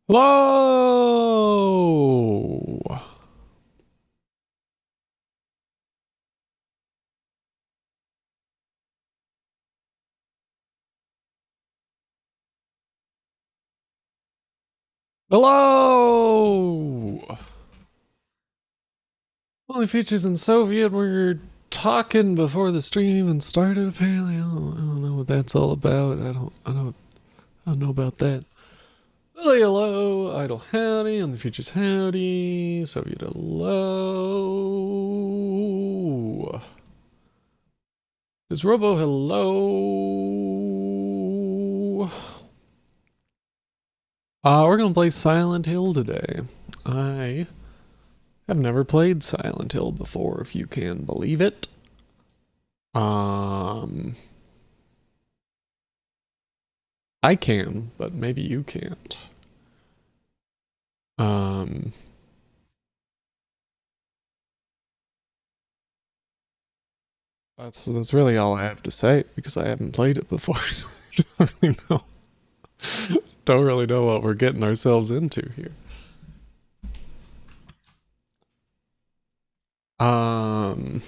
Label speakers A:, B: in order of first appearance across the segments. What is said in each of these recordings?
A: Hello! Hello! Only features in Soviet. We're talking before the stream even started. Apparently, I don't know what that's all about. I don't know about that. Hello, Idle howdy, Only features howdy, Soviet hello. Is Robo hello? We're gonna play Silent Hill today. I have never played Silent Hill before, if you can believe it. Um, I can, but maybe you can't. Um, that's really all I have to say because I haven't played it before. Don't really know. Don't really know what we're getting ourselves into here. Um,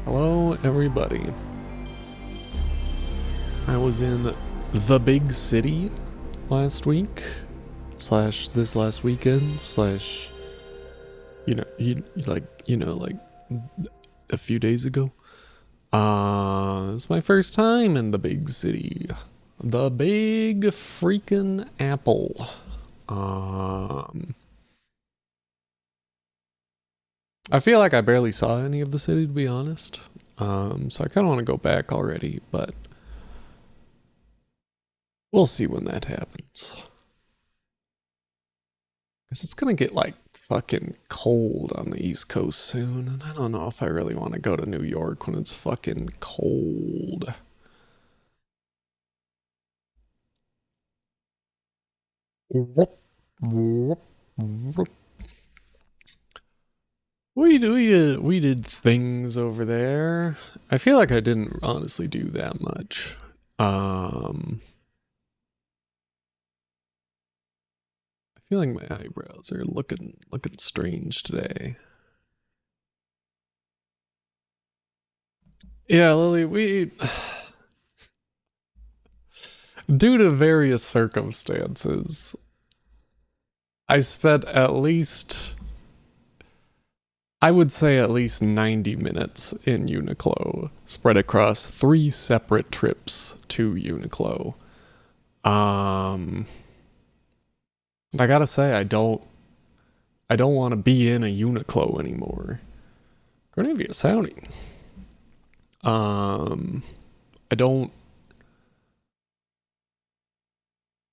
A: Hello everybody. I was in the big city last week slash this last weekend slash like a few days ago. It's my first time in the big city. The big freaking apple. I feel like I barely saw any of the city, to be honest. So I kind of want to go back already, but we'll see when that happens. Because it's gonna get like fucking cold on the East Coast soon, and I don't know if I really want to go to New York when it's fucking cold. We did things over there. I feel like I didn't honestly do that much. I feel like my eyebrows are looking strange today. Yeah, Lily, we due to various circumstances, I spent at least I would say at least 90 minutes in Uniqlo, spread across 3 separate trips to Uniqlo. Um, and I gotta say, I don't want to be in a Uniqlo anymore. Grenavia sounding. Um, I don't,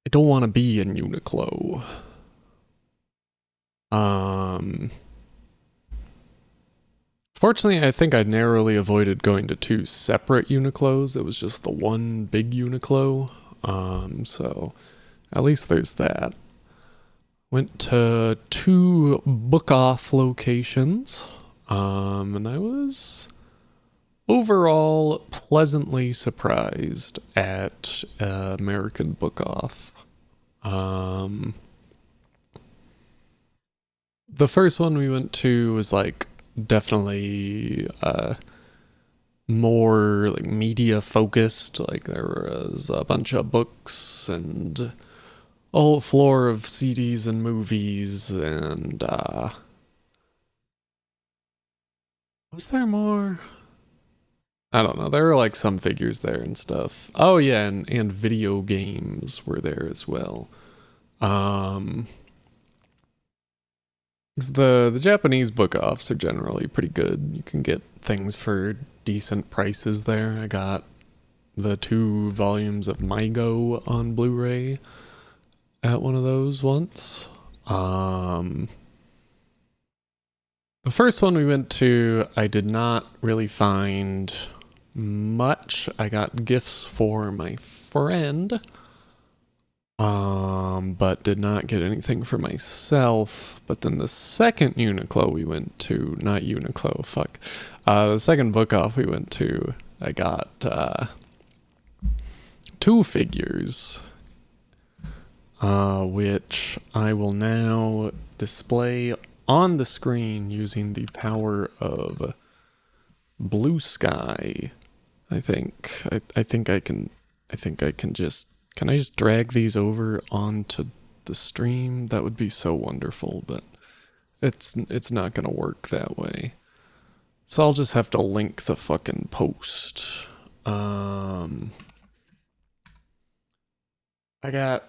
A: I don't want to be in Uniqlo. Um, Fortunately, I think I narrowly avoided going to 2 separate Uniqlos. It was just the one big Uniqlo. So at least there's that. Went to 2 book off locations. And I was overall pleasantly surprised at American Book Off. Um, the first one we went to was like definitely more like media focused. Like there was a bunch of books and a whole floor of CDs and movies and was there more? I don't know. There were like some figures there and stuff. Oh yeah, and video games were there as well. Um 'Cause the Japanese book offs are generally pretty good. You can get things for decent prices there. I got the 2 volumes of Mygo on Blu-ray at one of those once. Um the first one we went to, I did not really find much. I got gifts for my friend, but did not get anything for myself. But then the second Uniqlo we went to, not Uniqlo, fuck, the second book off we went to, I got 2 figures. which I will now display on the screen using the power of Blue Sky. I think I can just, can I just drag these over onto the stream? That would be so wonderful, but it's not gonna work that way. So I'll just have to link the fucking post. I got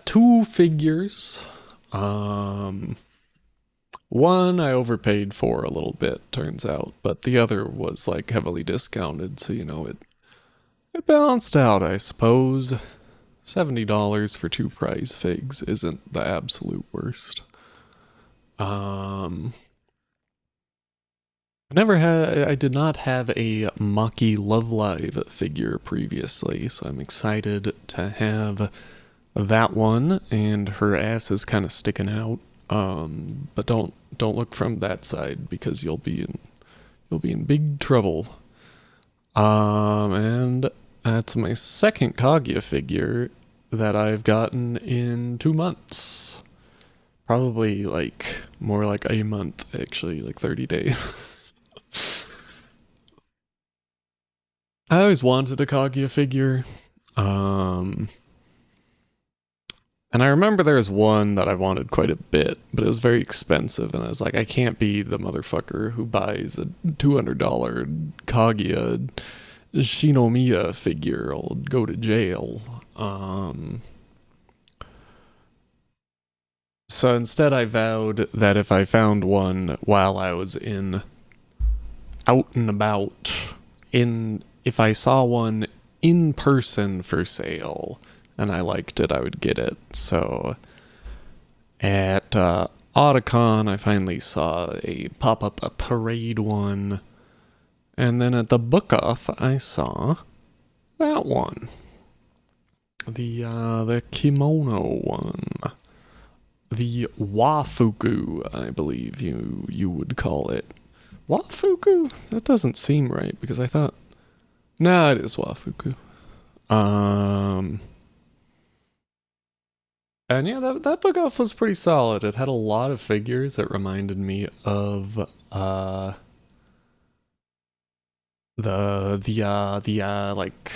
A: two figures. One I overpaid for a little bit, turns out, but the other was like heavily discounted, so you know it balanced out, I suppose. $70 for two prize figs isn't the absolute worst. I did not have a Maki Love Live figure previously, so I'm excited to have that one, and her ass is kind of sticking out. But don't look from that side because you'll be in big trouble. And that's my second Kaguya figure that I've gotten in 2 months. Probably like more like a month, actually, like 30 days. I always wanted a Kaguya figure. And I remember there was one that I wanted quite a bit, but it was very expensive, and I was like, I can't be the motherfucker who buys a $200 Kaguya Shinomiya figure. I'll go to jail. So instead I vowed that if I found one while I was out and about, if I saw one in person for sale and I liked it, I would get it. So at Otakon, I finally saw a pop-up a parade one, and then at the book off I saw that one, the kimono one, the wafuku, I believe you would call it. Wafuku? That doesn't seem right, because I thought, nah, it is wafuku. And yeah, that book off was pretty solid. It had a lot of figures. It reminded me of the like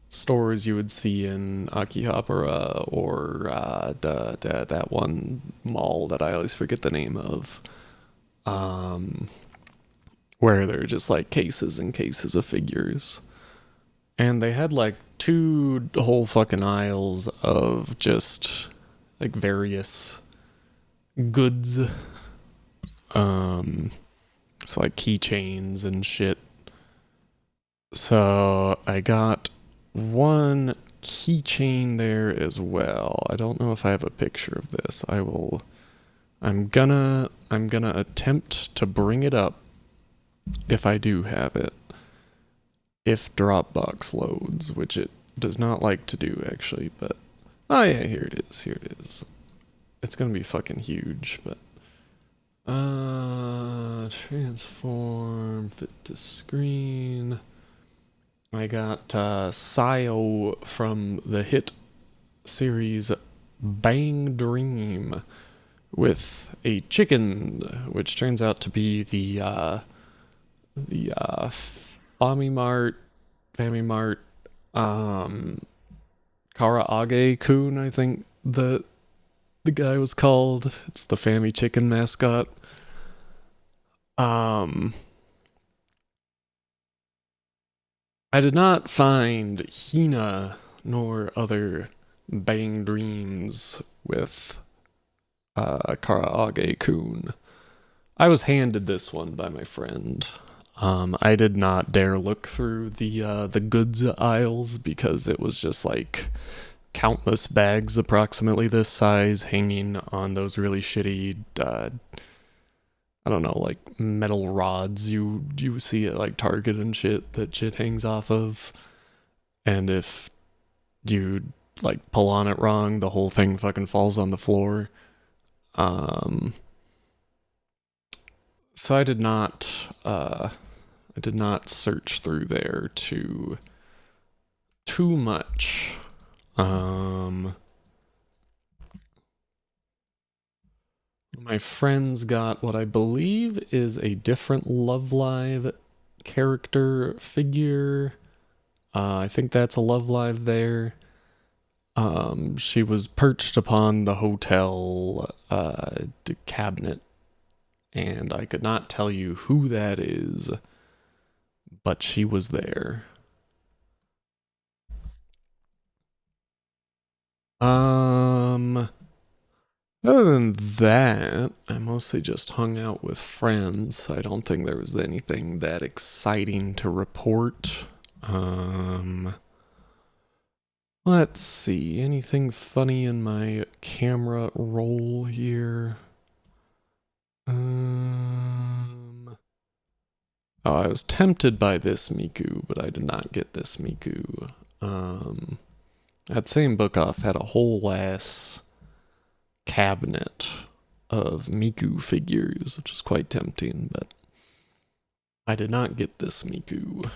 A: stores you would see in Akihabara, or that one mall that I always forget the name of. Where there are just like cases and cases of figures. And they had like 2 whole fucking aisles of just like various goods. It's like keychains and shit. So I got one keychain there as well. I don't know if I have a picture of this. I'm gonna attempt to bring it up if I do have it. If Dropbox loads, which it does not like to do, actually, but oh yeah, here it is. It's gonna be fucking huge, but transform, fit to screen. I got Sayo from the hit series Bang Dream with a chicken, which turns out to be the Famimart, Karaage-kun, I think the guy was called. It's the Fammy Chicken mascot. I did not find Hina nor other Bang Dreams with Karaage-kun. I was handed this one by my friend. I did not dare look through the goods aisles because it was just like countless bags approximately this size hanging on those really shitty I don't know, like metal rods you see at like Target and shit that shit hangs off of. And if you like pull on it wrong, the whole thing fucking falls on the floor. So I did not search through there too much. My friends got what I believe is a different Love Live character figure. I think that's a Love Live there. She was perched upon the hotel cabinet, and I could not tell you who that is, but she was there. Other than that, I mostly just hung out with friends. I don't think there was anything that exciting to report. Let's see, anything funny in my camera roll here? Oh, I was tempted by this Miku, but I did not get this Miku. That same book off had a whole ass cabinet of Miku figures, which is quite tempting, but I did not get this Miku.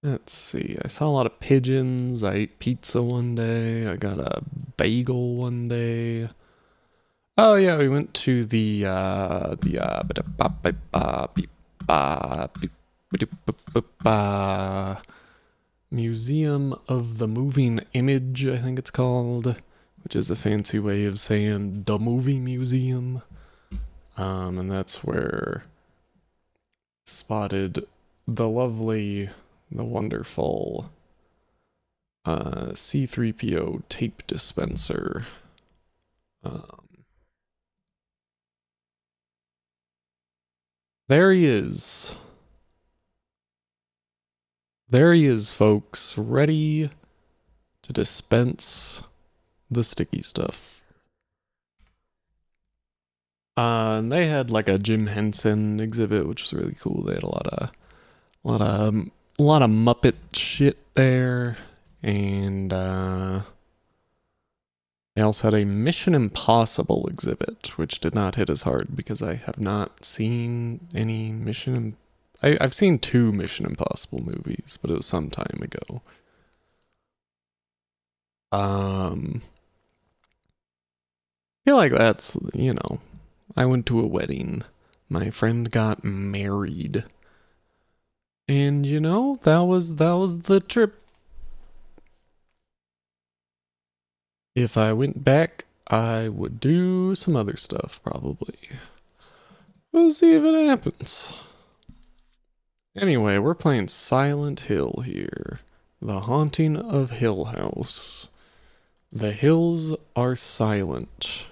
A: Let's see. I saw a lot of pigeons. I ate pizza one day. I got a bagel one day. Oh yeah, we went to the Museum of the Moving Image, I think it's called, which is a fancy way of saying the movie museum. And that's where spotted the lovely, the wonderful C3PO tape dispenser. There he is. There he is, folks, ready to dispense the sticky stuff. And they had like a Jim Henson exhibit, which was really cool. They had a lot of Muppet shit there, and they also had a Mission Impossible exhibit, which did not hit as hard because I have not seen any I've seen 2 Mission Impossible movies, but it was some time ago. I feel like that's, I went to a wedding. My friend got married. And that was the trip. If I went back, I would do some other stuff probably. We'll see if it happens. Anyway, we're playing Silent Hill here. The Haunting of Hill House. The hills are silent.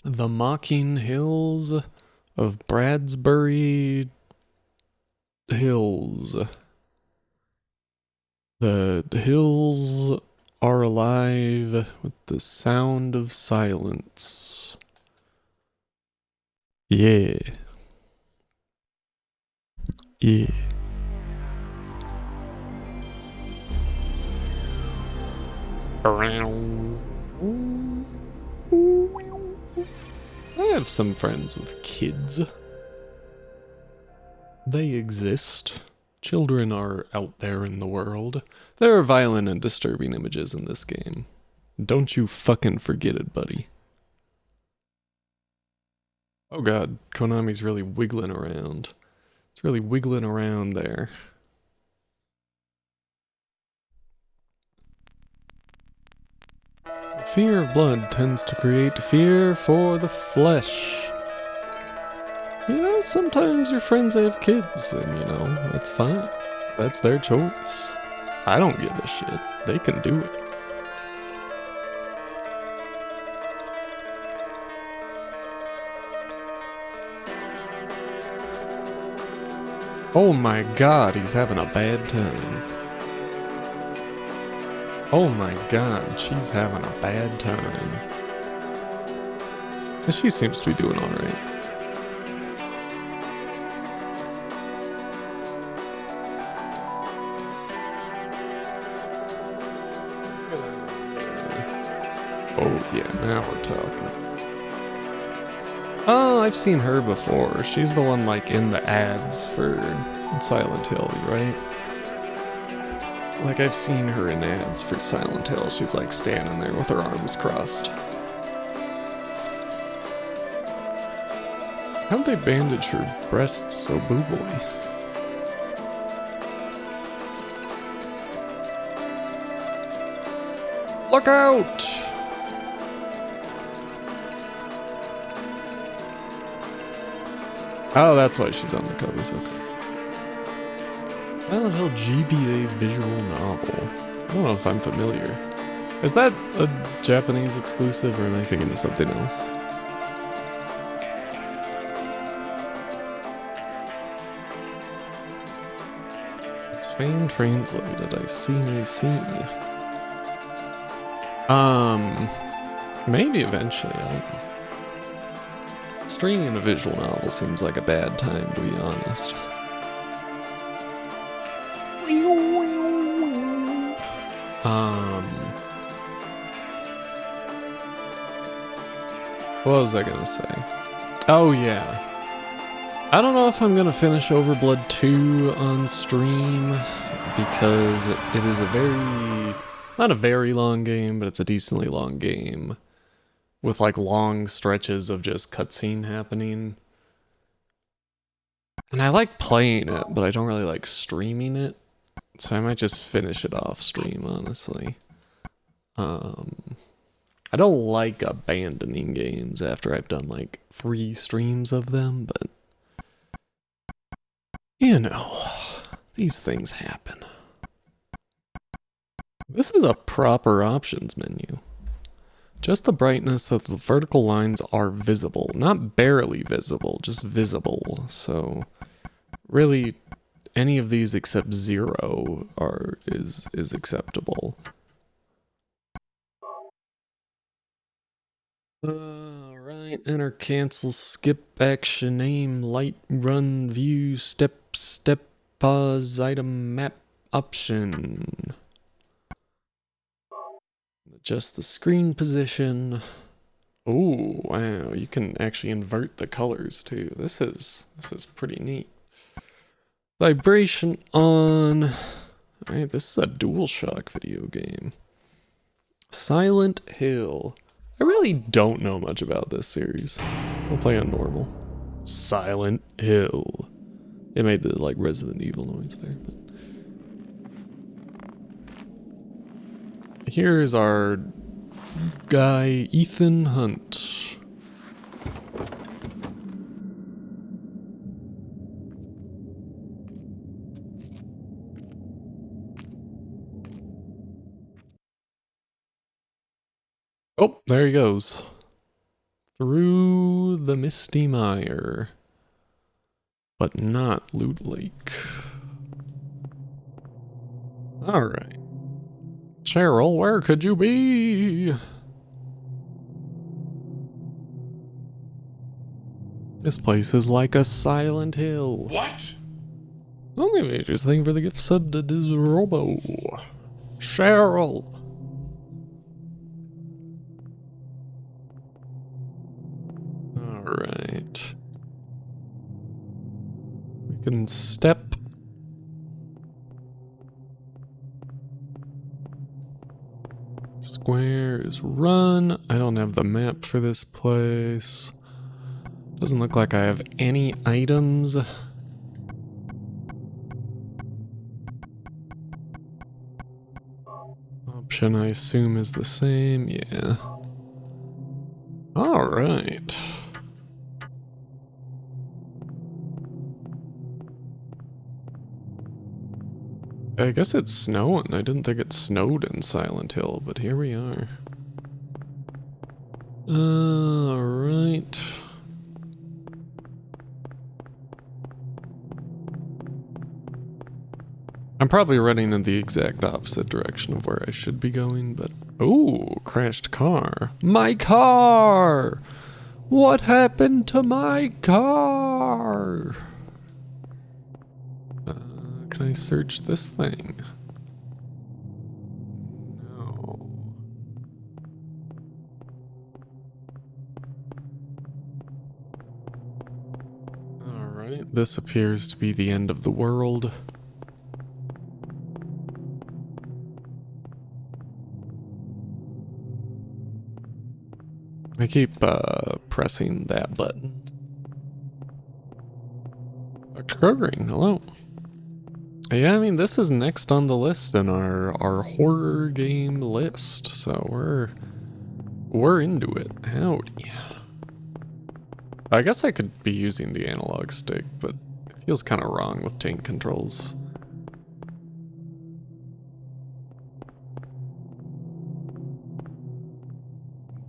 A: The mocking hills of Bradsbury Hills. The hills are alive with the sound of silence. Yeah. Yeah. I have some friends with kids. They exist. Children are out there in the world. There are violent and disturbing images in this game. Don't you fucking forget it, buddy. Oh god, Konami's really wiggling around. It's really wiggling around there. Fear of blood tends to create fear for the flesh. Sometimes your friends have kids, and that's fine. That's their choice. I don't give a shit. They can do it. Oh my god, he's having a bad time. Oh my god, she's having a bad time. And she seems to be doing alright. Oh yeah, now we're talking. Oh, I've seen her before. She's the one like in the ads for Silent Hill, right? Like I've seen her in ads for Silent Hill. She's like standing there with her arms crossed. How'd they bandage her breasts so boobily? Look out! Oh, that's why she's on the covers, okay. Silent Hill GBA visual novel. I don't know if I'm familiar. Is that a Japanese exclusive or am I thinking of something else? It's fan translated, I see. Maybe eventually, I don't know. Streaming a visual novel seems like a bad time, to be honest. What was I gonna say? Oh yeah. I don't know if I'm gonna finish Overblood 2 on stream because it is not a very long game, but it's a decently long game with like long stretches of just cutscene happening. And I like playing it, but I don't really like streaming it. So I might just finish it off stream, honestly. I don't like abandoning games after I've done like 3 streams of them, but you know, these things happen. This is a proper options menu. Just the brightness of the vertical lines are visible, not barely visible, just visible. So really any of these except 0 is acceptable. Alright, enter, cancel, skip, action, aim, light, run, view, step, pause, item, map, option. Adjust the screen position. Oh, wow, you can actually invert the colors too. This is pretty neat. Vibration on. Alright, this is a DualShock video game. Silent Hill. I really don't know much about this series. We'll play on normal. Silent Hill. It made the like Resident Evil noise there. But here's our guy, Ethan Hunt. Oh, there he goes. Through the misty mire. But not Loot Lake. Alright. Cheryl, where could you be? This place is like a Silent Hill.
B: What?
A: Only major thing for the gift subject is Robo. Cheryl. Alright. We can step. Square is run. I don't have the map for this place. Doesn't look like I have any items. Option I assume is the same, yeah. Alright. I guess it's snowing. I didn't think it snowed in Silent Hill, but here we are. Alright. I'm probably running in the exact opposite direction of where I should be going, but... Ooh, crashed car. My car! What happened to my car? Can I search this thing? No. Alright, this appears to be the end of the world. I keep pressing that button. Dr. Krogring, hello. Yeah, I mean, this is next on the list in our horror game list, so we're into it. Howdy. I guess I could be using the analog stick, but it feels kind of wrong with tank controls.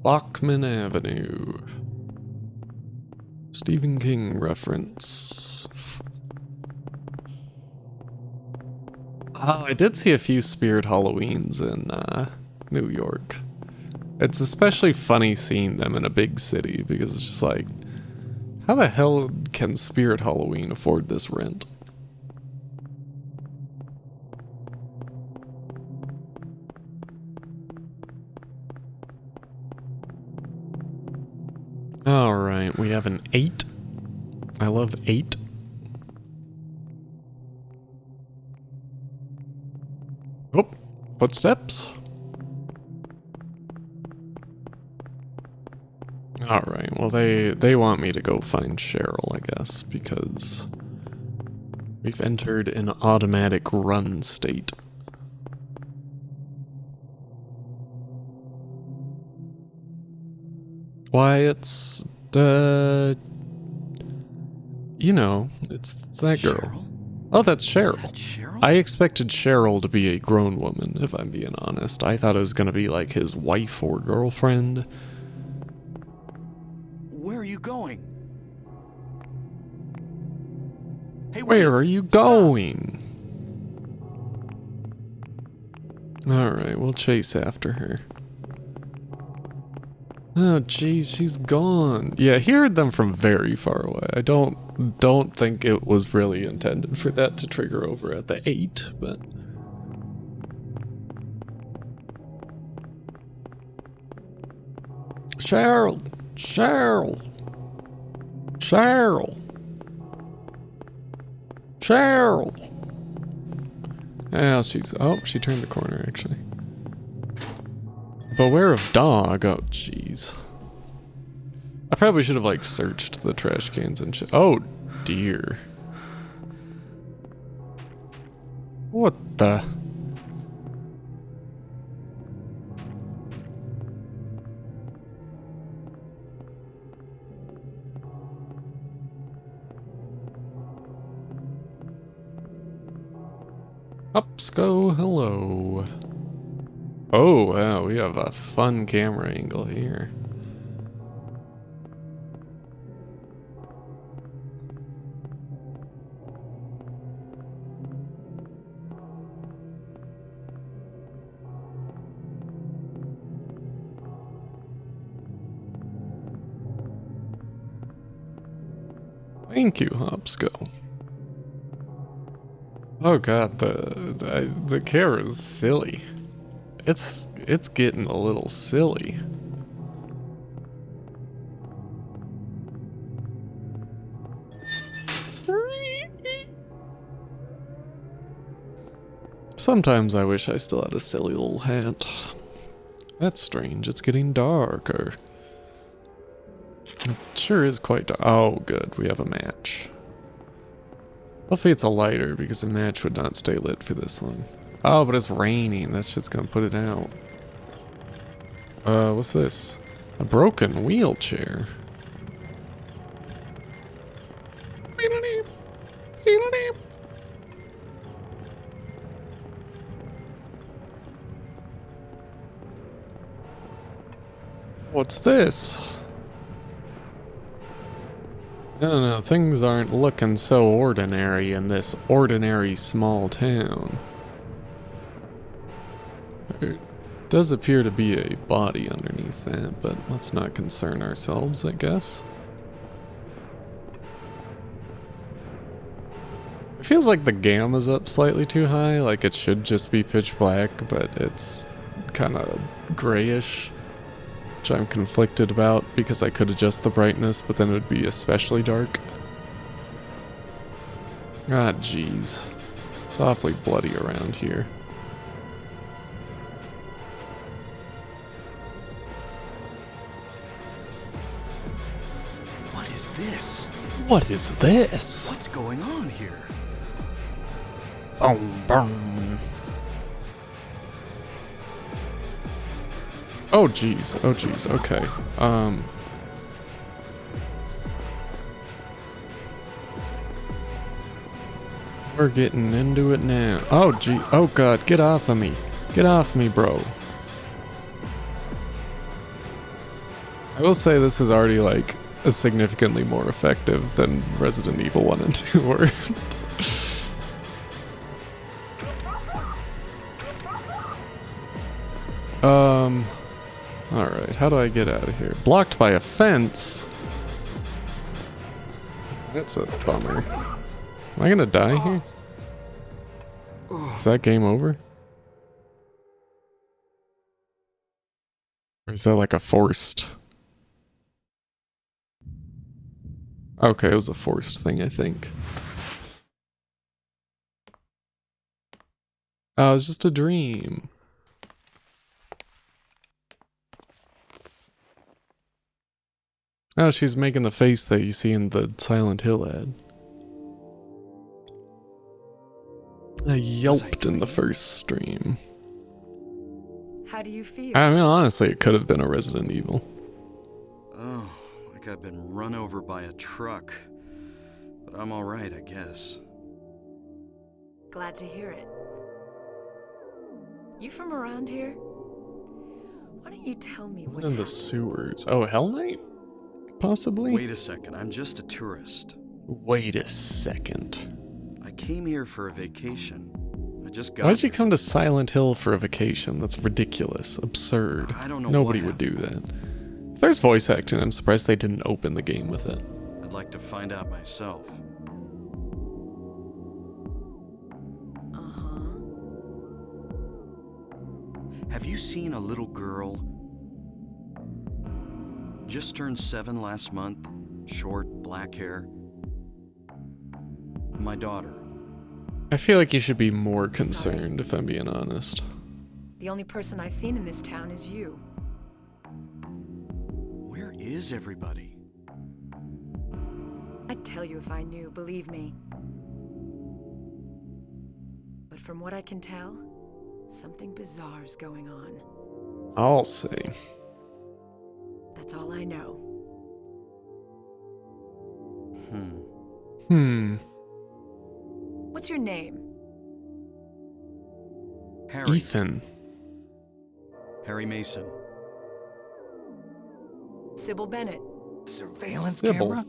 A: Bachman Avenue. Stephen King reference. Oh, I did see a few Spirit Halloweens in New York. It's especially funny seeing them in a big city because it's just like, how the hell can Spirit Halloween afford this rent? Alright, we have an 8. I love 8. Oh, footsteps. Alright, well they want me to go find Cheryl, I guess, because we've entered an automatic run state. Why, it's, you know, it's that girl.
B: Cheryl?
A: Oh, that's Cheryl.
B: Is that Cheryl?
A: I expected Cheryl to be a grown woman, if I'm being honest. I thought it was gonna be like his wife or girlfriend.
B: Where are you going? Hey,
A: Where
B: wait,
A: are you
B: stop.
A: going? Alright, we'll chase after her. Oh, geez, she's gone. Yeah, he heard them from very far away. I don't think it was really intended for that to trigger over at the 8, but... Cheryl! Cheryl! Cheryl! Cheryl! Yeah, she's... Oh, she turned the corner, actually. Beware of dog. Oh, jeez. I probably should have, like, searched the trash cans and shit. Oh, dear. What the... Upsco, hello. Oh, wow, we have a fun camera angle here. Thank you, Hopsco. Oh god, the camera's silly. It's getting a little silly. Sometimes I wish I still had a silly little hat. That's strange, it's getting darker. It sure is quite dark. Oh good, we have a match. Hopefully it's a lighter because the match would not stay lit for this long. Oh, but it's raining. That shit's gonna put it out. What's this? A broken wheelchair. What's this? I don't know, things aren't looking so ordinary in this ordinary small town. There does appear to be a body underneath that, but let's not concern ourselves, I guess. It feels like the gamma's up slightly too high, like it should just be pitch black, but it's kind of grayish. Which I'm conflicted about because I could adjust the brightness, but then it would be especially dark. Ah, jeez. It's awfully bloody around here.
B: What is this?
A: What is this?
B: What's going on here?
A: Boom, boom. Oh, jeez. Oh, jeez. Okay. We're getting into it now. Oh, gee. Oh, God. Get off of me. Get off me, bro. I will say this is already, like, significantly more effective than Resident Evil 1 and 2 were. Alright, how do I get out of here? Blocked by a fence? That's a bummer. Am I gonna die here? Is that game over? Or is that like a forced... Okay, it was a forced thing, I think. Oh, it was just a dream. Oh, she's making the face that you see in the Silent Hill ad. I yelped in the first stream.
C: How do you feel?
A: I mean, honestly, it could have been a Resident Evil.
B: Oh, like I've been run over by a truck. But I'm alright, I guess.
C: Glad to hear it. You from around here? Why don't you tell me what
A: In the
C: happened?
A: sewers. Oh, Hell Knight? Possibly?
B: Wait a second, I'm just a tourist.
A: Wait a second.
B: I came here for a vacation. I just got
A: Why'd you
B: here.
A: come to Silent Hill for a vacation? That's ridiculous. Absurd.
B: I don't know
A: Nobody
B: what
A: would do that. If there's voice acting, I'm surprised they didn't open the game with it.
B: I'd like to find out myself.
C: Uh-huh.
B: Have you seen a little girl? Just turned 7 last month. Short, black hair. My daughter.
A: I feel like you should be more concerned, if I'm being honest.
C: The only person I've seen in this town is you.
B: Where is everybody?
C: I'd tell you if I knew, believe me. But from what I can tell, something bizarre's going on.
A: I'll say.
C: That's all I know. What's your name?
B: Harry.
A: Ethan.
B: Harry Mason.
C: Sybil Bennett.
D: Surveillance
A: Sybil.
D: camera?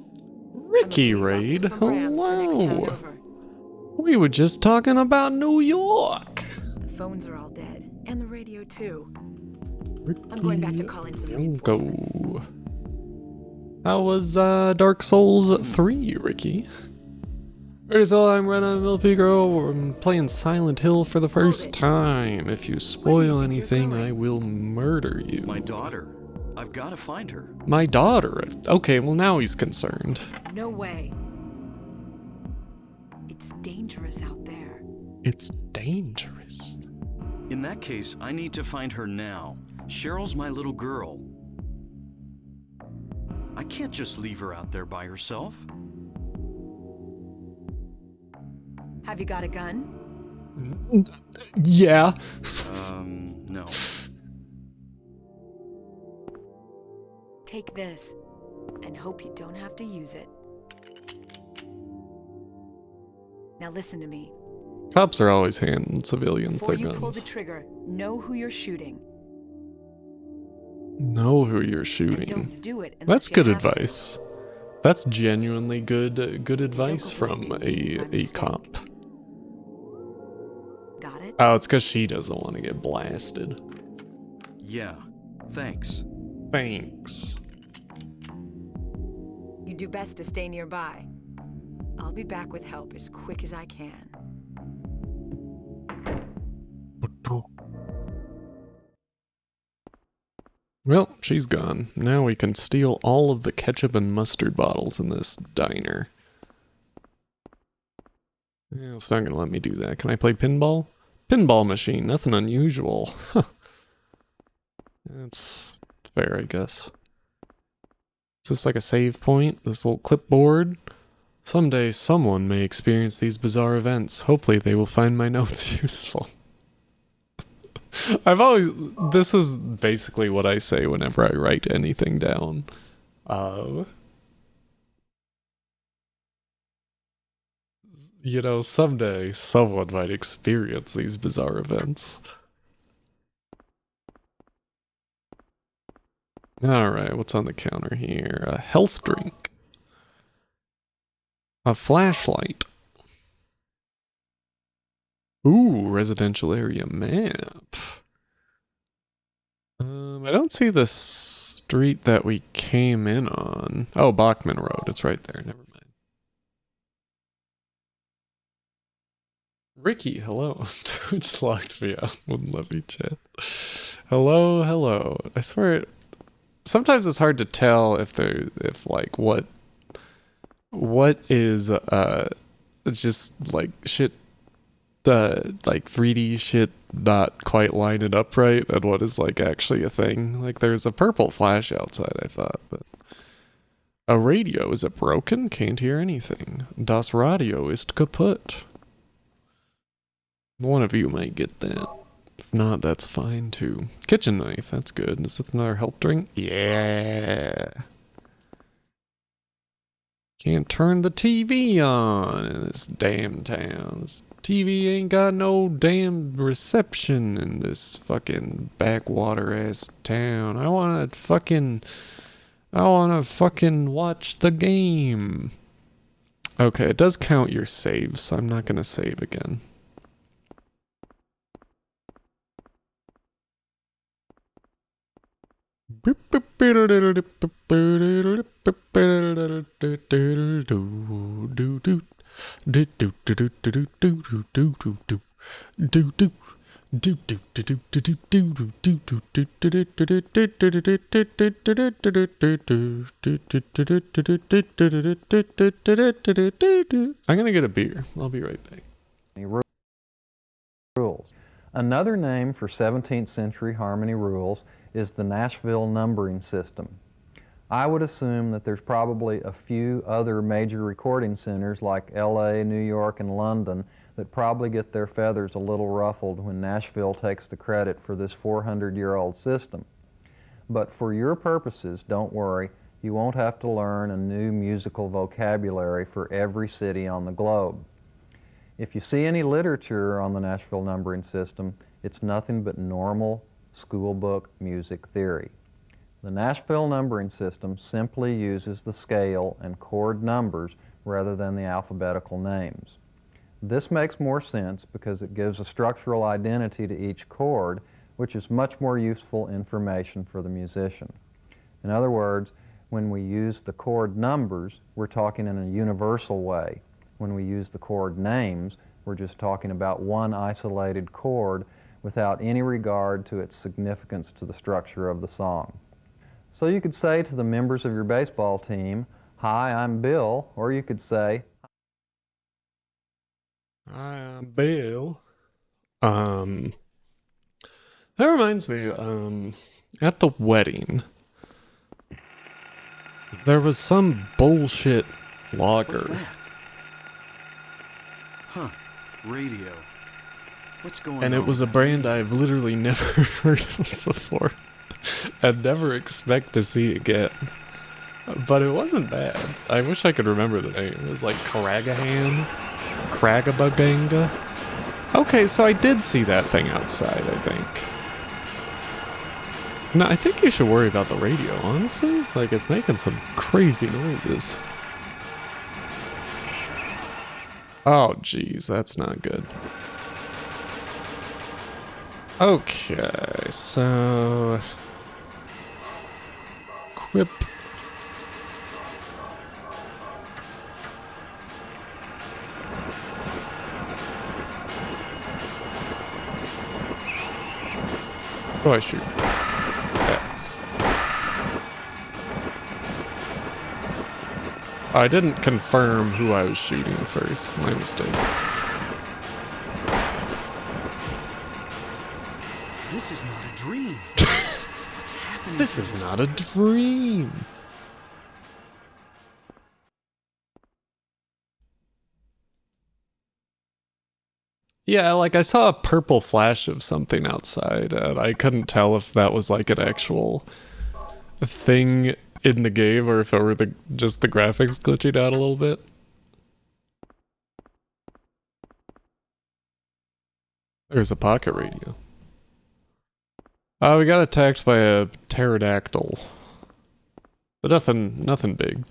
A: Ricky
C: I'm a police
A: Raid.
C: officer from Rams, the next town
A: Hello.
C: over.
A: We were just talking about New York.
C: The phones are all dead, and the radio too. I'm going back to call in some reinforcements.
A: Go. How was Dark Souls 3, Ricky? So I'm Rena Milpigro. I'm playing Silent Hill for the first time. If you spoil
C: think you're
A: anything,
C: going?
A: I will murder you.
B: My daughter. I've got to find her.
A: My daughter. Okay, well now he's concerned.
C: No way. It's dangerous out there.
A: It's dangerous.
B: In that case, I need to find her now. Cheryl's my little girl. I can't just leave her out there by herself.
C: Have you got a gun?
A: Yeah.
B: No.
C: Take this, and hope you don't have to use it. Now listen to me.
A: Cops are always handing civilians
C: Before
A: their
C: you pull
A: guns.
C: the trigger, know who you're shooting.
A: Know who you're
C: And
A: shooting.
C: don't do it unless
A: That's
C: you
A: good
C: have to.
A: advice. That's genuinely good advice
C: go
A: from
C: blasting me by
A: a
C: mistake.
A: cop.
C: Got it?
A: Oh, it's because she doesn't want to get blasted.
B: Yeah. Thanks.
A: Thanks.
C: You do best to stay nearby. I'll be back with help as quick as I can.
A: Well, she's gone. Now we can steal all of the ketchup and mustard bottles in this diner. Yeah, it's not gonna let me do that. Can I play pinball? Pinball machine, nothing unusual. Huh. That's fair, I guess. Is this like a save point? This little clipboard? Someday someone may experience these bizarre events. Hopefully they will find my notes useful. This is basically what I say whenever I write anything down. Someday someone might experience these bizarre events. Alright, what's on the counter here? A health drink. A flashlight. Ooh, residential area map. I don't see the street that we came in on. Oh, Bachman Road. It's right there. Never mind. Ricky, hello. Just locked me out. Wouldn't let me chat. Hello. I swear, sometimes it's hard to tell if what is just like shit, like 3D shit not quite lining up right, and what is like actually a thing. Like there's a purple flash outside, I thought, but a radio, is it broken? Can't hear anything. Das Radio ist kaputt. One of you might get that. If not, that's fine too. Kitchen knife, that's good. Is it another health drink? Yeah. Can't turn the TV on in this damn town. This TV ain't got no damn reception in this fucking backwater ass town. I wanna fucking watch the game. Okay, it does count your saves, so I'm not gonna save again. I'm gonna get a beer. I'll be right back.
D: Rules. Another name for 17th century harmony rules is the Nashville numbering system. I would assume that there's probably a few other major recording centers like LA, New York, and London that probably get their feathers a little ruffled when Nashville takes the credit for this 400-year-old system. But for your purposes, don't worry, you won't have to learn a new musical vocabulary for every city on the globe. If you see any literature on the Nashville numbering system, it's nothing but normal schoolbook music theory. The Nashville numbering system simply uses the scale and chord numbers rather than the alphabetical names. This makes more sense because it gives a structural identity to each chord, which is much more useful information for the musician. In other words, when we use the chord numbers, we're talking in a universal way. When we use the chord names, we're just talking about one isolated chord without any regard to its significance to the structure of the song. So you could say to the members of your baseball team, "Hi, I'm Bill," or you could say,
A: "Hi, I'm Bill." That reminds me, at the wedding, there was some bullshit lager.
B: What's that? Huh. Radio. What's going on?
A: And it was a brand I've literally never heard of before and never expect to see again. But it wasn't bad. I wish I could remember the name. It was like Karagahan? Kragabaganga? Okay, so I did see that thing outside, I think. No, I think you should worry about the radio, honestly. Like, it's making some crazy noises. Oh, geez, that's not good. Okay, so... Quip. What do I shoot? X. I didn't confirm who I was shooting first. My mistake.
B: This is not a dream. What's happening?
A: This is not a dream. Yeah, like I saw a purple flash of something outside, and I couldn't tell if that was like an actual thing in the game or if it were just the graphics glitching out a little bit. There's a pocket radio. We got attacked by a pterodactyl. But nothing big.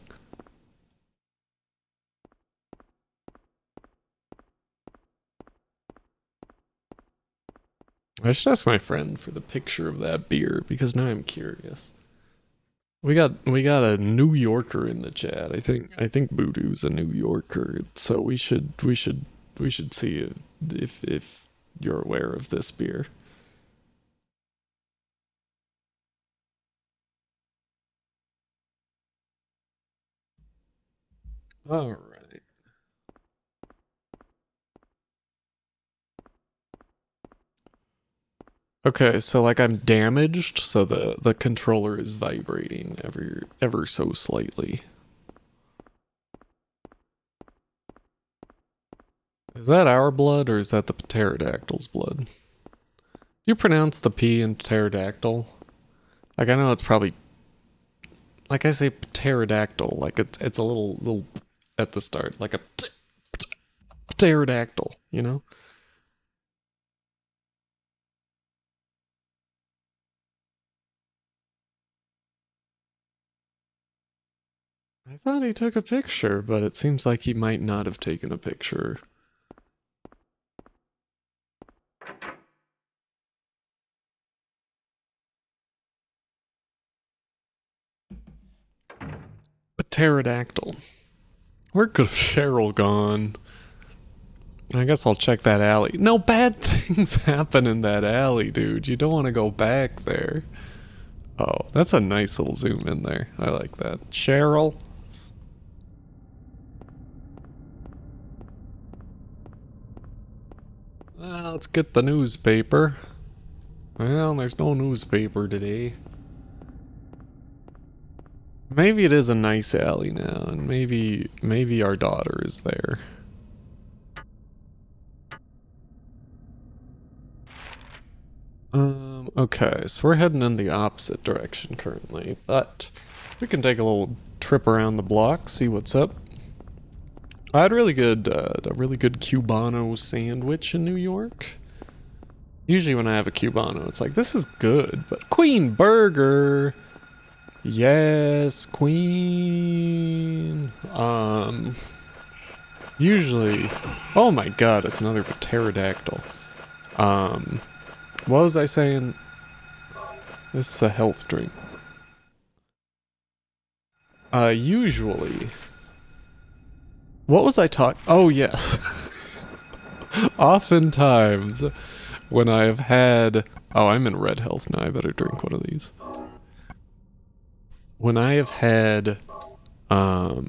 A: I should ask my friend for the picture of that beer because now I'm curious. We got a New Yorker in the chat. I think Voodoo's a New Yorker, so we should see if you're aware of this beer. All right. Okay, so like I'm damaged, so the controller is vibrating ever so slightly. Is that our blood or is that the pterodactyl's blood? Do you pronounce the P in pterodactyl? Like I know it's probably like I say pterodactyl, like it's a little at the start, like a pterodactyl, you know? I thought he took a picture, but it seems like he might not have taken a picture. A pterodactyl. Where could have Cheryl gone? I guess I'll check that alley. No bad things happen in that alley, dude. You don't want to go back there. Oh, that's a nice little zoom in there. I like that. Cheryl. Well, let's get the newspaper. Well, there's no newspaper today. Maybe it is a nice alley now, and maybe our daughter is there. Okay, so we're heading in the opposite direction currently, but we can take a little trip around the block, see what's up. I had a really good Cubano sandwich in New York. Usually when I have a Cubano, it's like, this is good, but Queen Burger! Yes, Queen! Usually, oh my god, it's another pterodactyl. What was I saying? This is a health drink. Usually. What was I talking? Oh, yes. Oftentimes, when I have had. Oh, I'm in red health now. I better drink one of these. When I have had. A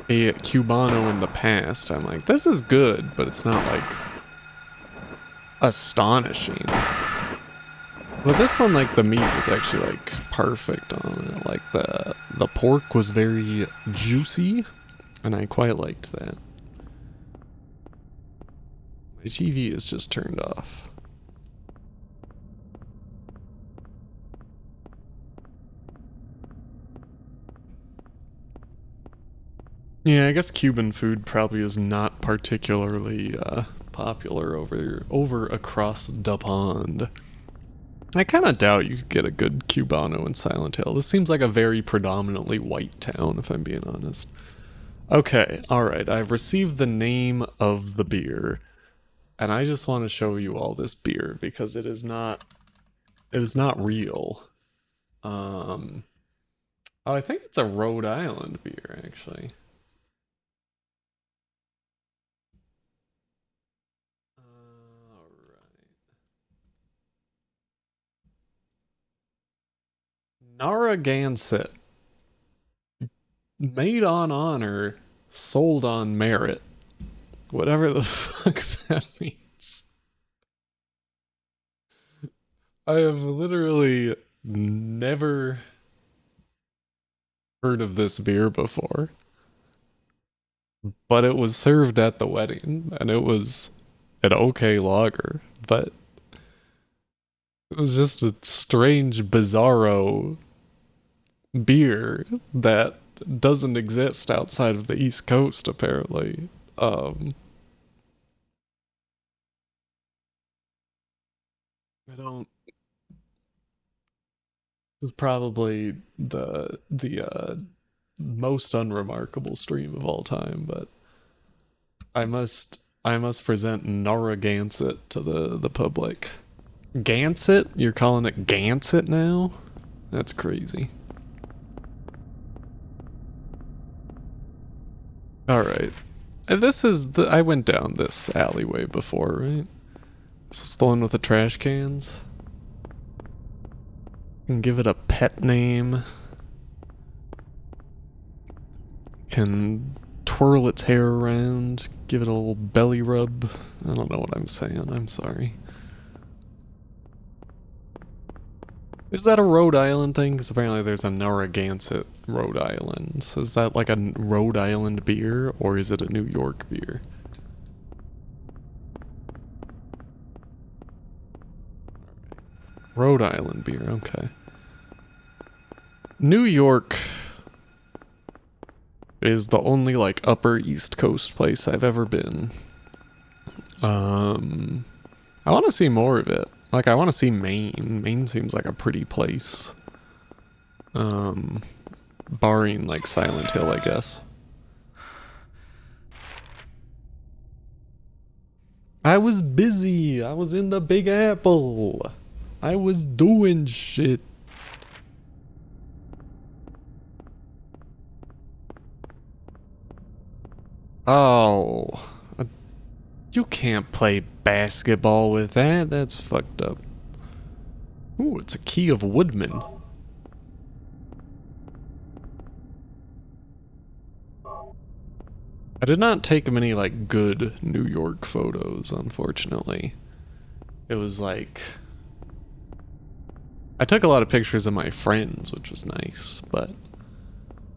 A: Cubano in the past, I'm like, this is good, but it's not like. Astonishing. But this one, like, the meat was actually, like, perfect on it. Like, the pork was very juicy, and I quite liked that. My TV is just turned off. Yeah, I guess Cuban food probably is not particularly, popular over across the pond. I kind of doubt you could get a good Cubano in Silent Hill. This seems like a very predominantly white town, if I'm being honest. Okay, alright, I've received the name of the beer, and I just want to show you all this beer, because it is not real. Oh, I think it's a Rhode Island beer, actually. Narragansett. made on honor, sold on merit. Whatever the fuck that means. I have literally never heard of this beer before. But it was served at the wedding, and it was an okay lager, but it was just a strange, bizarro beer that doesn't exist outside of the East Coast, apparently. I don't. This is probably the most unremarkable stream of all time, but I must present Narragansett to the public. Gansett? You're calling it Gansett now? That's crazy. Alright. This is the... I went down this alleyway before, right? This was the one with the trash cans. Can give it a pet name. Can twirl its hair around. Give it a little belly rub. I don't know what I'm saying. I'm sorry. Is that a Rhode Island thing? Because apparently there's a Narragansett, Rhode Island. So is that like a Rhode Island beer, or is it a New York beer? Rhode Island beer, okay. New York is the only like upper East Coast place I've ever been. I want to see more of it. Like, I want to see Maine. Maine seems like a pretty place. Barring, like, Silent Hill, I guess. I was busy. I was in the Big Apple. I was doing shit. Oh. You can't play basketball with that. That's fucked up. Ooh, it's a key of Woodman. I did not take many, like, good New York photos, unfortunately. It was like... I took a lot of pictures of my friends, which was nice, but...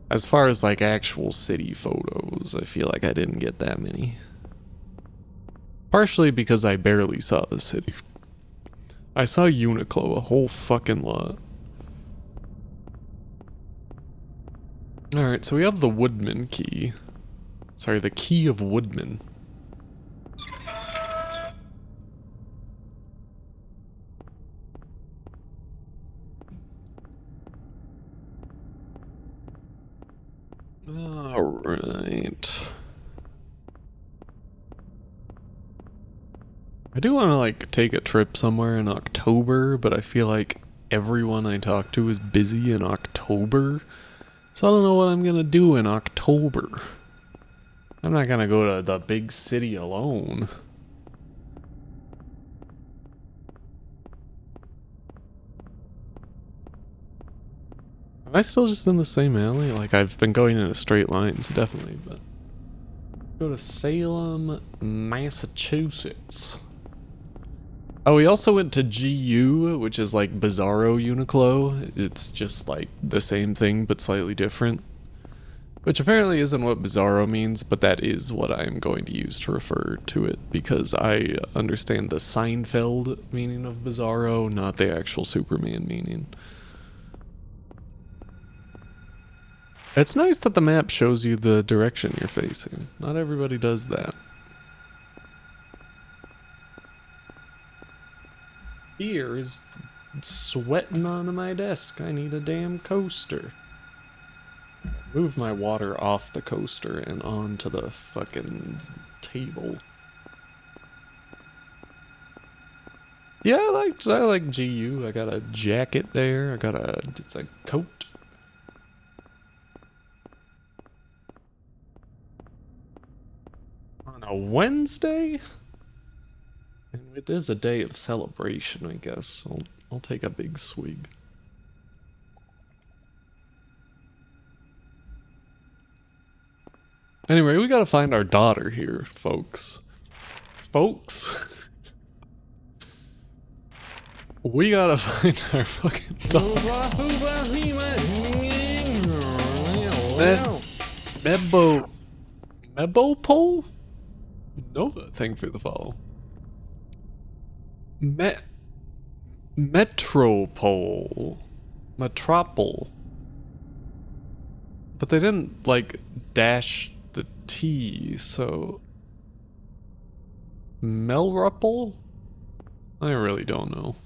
A: as far as, like, actual city photos, I feel like I didn't get that many. Partially because I barely saw the city. I saw Uniqlo a whole fucking lot. Alright, so we have the Woodman key. Sorry, the key of Woodman. Alright. I do want to, like, take a trip somewhere in October, but I feel like everyone I talk to is busy in October. So I don't know what I'm gonna do in October. I'm not gonna go to the big city alone. Am I still just in the same alley? Like, I've been going in a straight lines, definitely, but... go to Salem, Massachusetts. Oh, we also went to GU, which is like Bizarro Uniqlo. It's just like the same thing, but slightly different. Which apparently isn't what Bizarro means, but that is what I'm going to use to refer to it, because I understand the Seinfeld meaning of Bizarro, not the actual Superman meaning. It's nice that the map shows you the direction you're facing. Not everybody does that. Beer is sweating onto my desk. I need a damn coaster. Move my water off the coaster and onto the fucking table. Yeah, I like GU. I got a jacket there. It's a coat. On a Wednesday? And it is a day of celebration, I guess. I'll take a big swig. Anyway, we gotta find our daughter here, folks. Folks? We gotta find our fucking daughter. Mebopole? No thing for the follow. Metropole. Metropole. But they didn't, like, dash the T, so... Melrupple? I really don't know.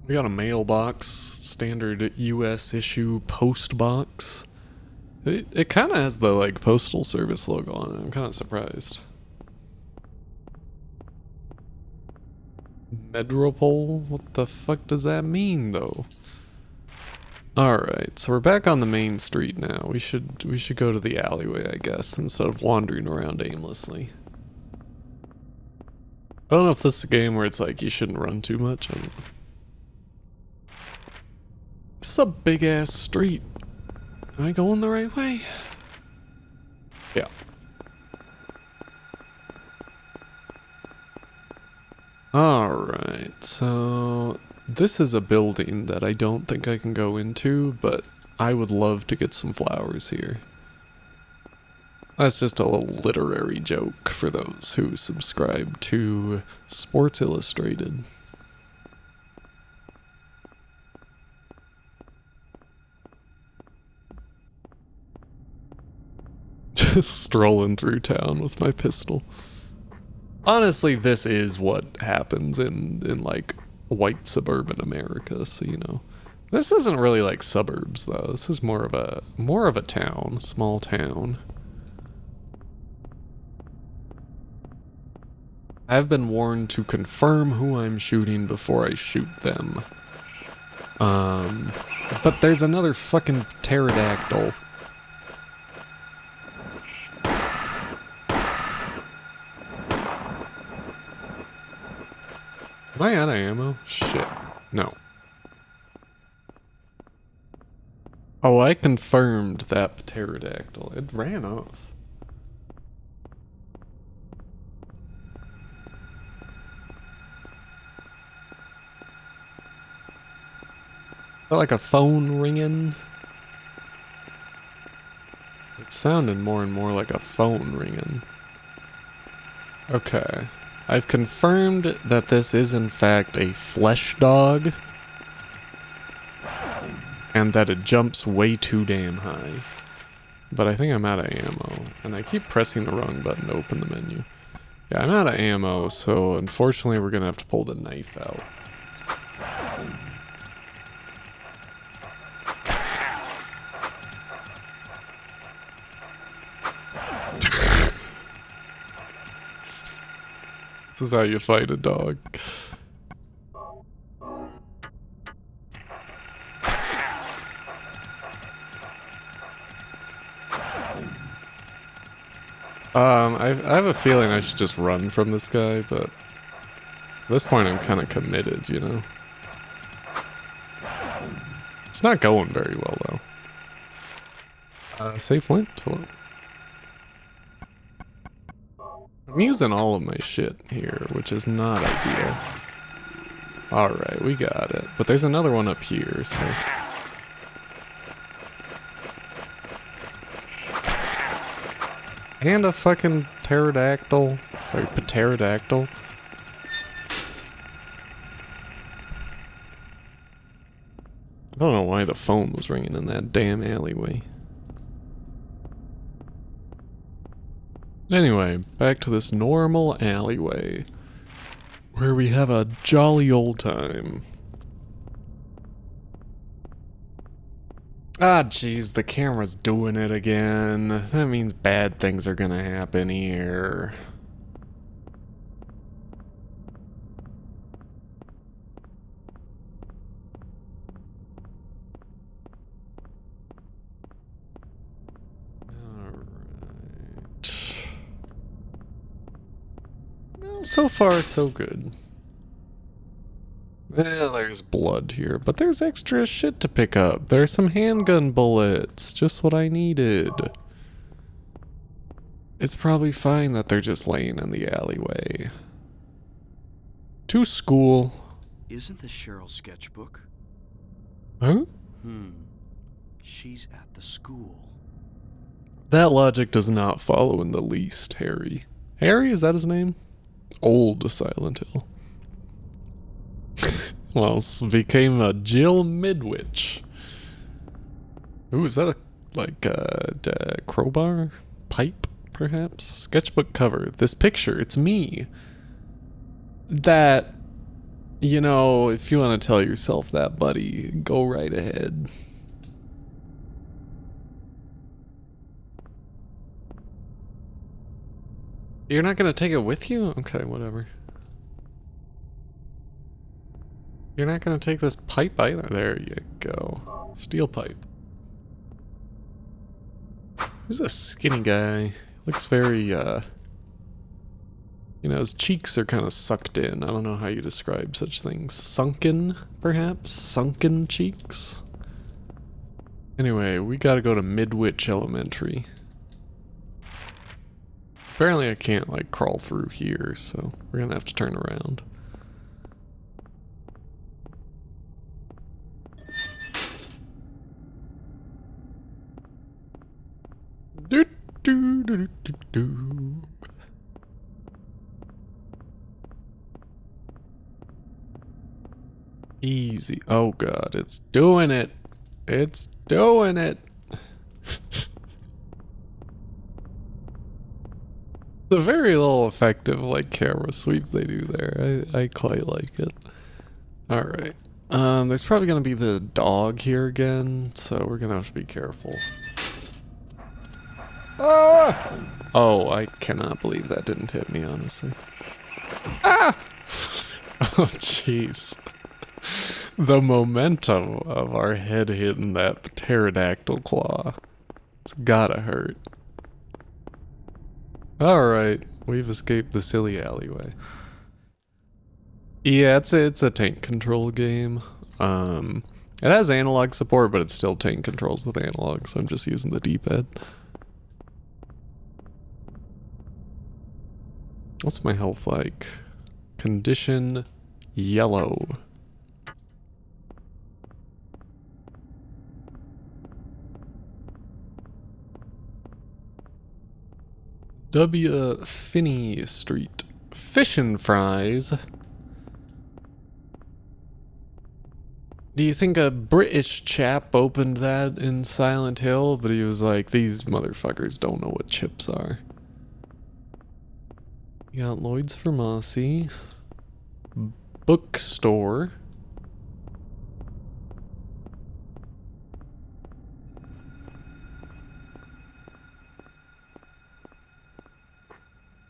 A: We got a mailbox, standard US issue post box. It kind of has the, like, postal service logo on it. I'm kind of surprised. Medropole? What the fuck does that mean, though? Alright, so we're back on the main street now. We should go to the alleyway, I guess, instead of wandering around aimlessly. I don't know if this is a game where it's like you shouldn't run too much. I don't know. This is a big ass street. Am I going the right way? Yeah. Alright, so this is a building that I don't think I can go into, but I would love to get some flowers here. That's just a little literary joke for those who subscribe to Sports Illustrated. Just strolling through town with my pistol. Honestly, this is what happens in like white suburban America, so you know. This isn't really like suburbs though. This is more of a town, small town. I've been warned to confirm who I'm shooting before I shoot them. But there's another fucking pterodactyl. Am I out of ammo? Shit. No. Oh, I confirmed that pterodactyl. It ran off. Felt like a phone ringing. It sounded more and more like a phone ringing. Okay. I've confirmed that this is in fact a flesh dog. And that it jumps way too damn high. But I think I'm out of ammo. And I keep pressing the wrong button to open the menu. Yeah, I'm out of ammo, so unfortunately we're gonna have to pull the knife out. This is how you fight a dog. I have a feeling I should just run from this guy, but at this point I'm kind of committed, you know? It's not going very well, though. Save Flint? Hello. I'm using all of my shit here, which is not ideal. Alright, we got it. But there's another one up here, so... And a fucking pterodactyl. Sorry, pterodactyl. I don't know why the phone was ringing in that damn alleyway. Anyway, back to this normal alleyway, where we have a jolly old time. Ah, jeez, the camera's doing it again. That means bad things are gonna happen here. So far, so good. Well, there's blood here, but there's extra shit to pick up. There's some handgun bullets. Just what I needed. It's probably fine that they're just laying in the alleyway. To school.
B: Isn't this Cheryl's sketchbook?
A: Huh?
B: She's at the school.
A: That logic does not follow in the least, Harry. Harry, is that his name? Old Silent Hill. Well, became a Jill Midwich. Ooh, is that a crowbar? Pipe, perhaps? Sketchbook cover. This picture, it's me. That, you know, if you want to tell yourself that, buddy, go right ahead. You're not going to take it with you? Okay, whatever. You're not going to take this pipe either. There you go. Steel pipe. He's a skinny guy. Looks very, you know, his cheeks are kind of sucked in. I don't know how you describe such things. Sunken, perhaps? Sunken cheeks? Anyway, we gotta go to Midwich Elementary. Apparently I can't, like, crawl through here, so we're gonna have to turn around. Do, do, do, do, do. Easy. Oh god, it's doing it. It's doing it. The very little effective like camera sweep they do there. I quite like it. Alright. There's probably gonna be the dog here again, so we're gonna have to be careful. Ah! Oh, I cannot believe that didn't hit me, honestly. Ah! Oh, jeez. The momentum of our head hitting that pterodactyl claw. It's gotta hurt. Alright, we've escaped the silly alleyway. Yeah, it's a tank control game. It has analog support, but it still tank controls with analog, so I'm just using the D-pad. What's my health like? Condition yellow. W. Finney Street. Fish and fries. Do you think a British chap opened that in Silent Hill? But he was like, these motherfuckers don't know what chips are. You got Lloyd's Pharmacy. Bookstore.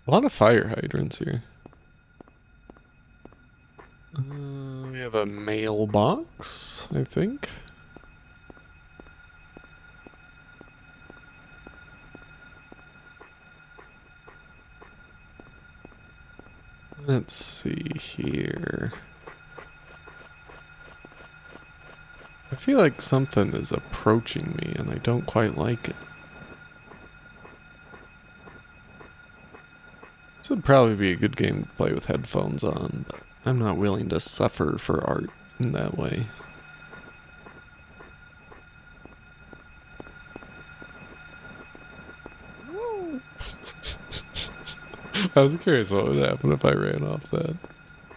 A: A lot of fire hydrants here. We have a mailbox, I think. Let's see here. I feel like something is approaching me and I don't quite like it. This would probably be a good game to play with headphones on, but I'm not willing to suffer for art in that way. I was curious what would happen if I ran off that.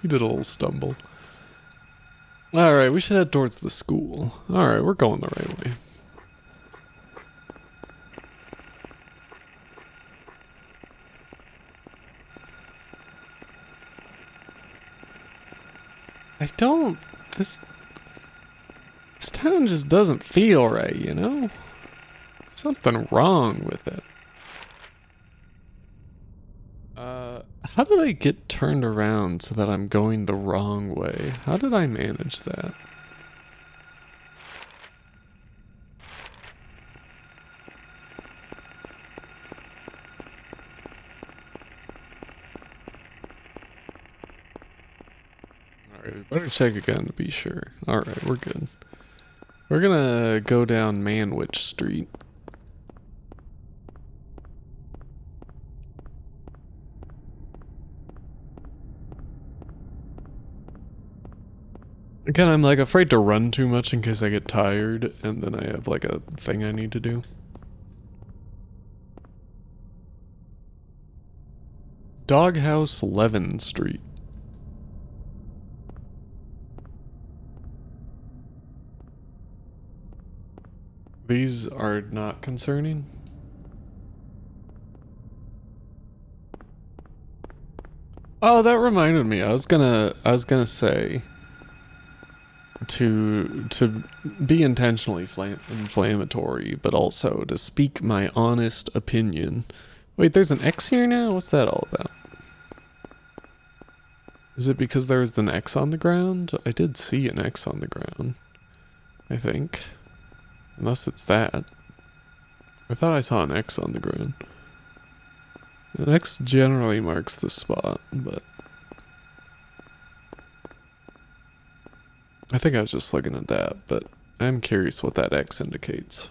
A: He did a little stumble. Alright, we should head towards the school. Alright, we're going the right way. This town just doesn't feel right, you know? Something wrong with it. How did I get turned around so that I'm going the wrong way? How did I manage that? Alright, better check again to be sure. Alright, we're good. We're gonna go down Manwich Street. Again, I'm like afraid to run too much in case I get tired and then I have like a thing I need to do. Doghouse Levin Street. These are not concerning. Oh, that reminded me. I was gonna say to be intentionally inflammatory, but also to speak my honest opinion. Wait, there's an X here now? What's that all about? Is it because there was an X on the ground? I did see an X on the ground, I think. Unless it's that. I thought I saw an X on the ground. An X generally marks the spot, but I think I was just looking at that, but I'm curious what that X indicates.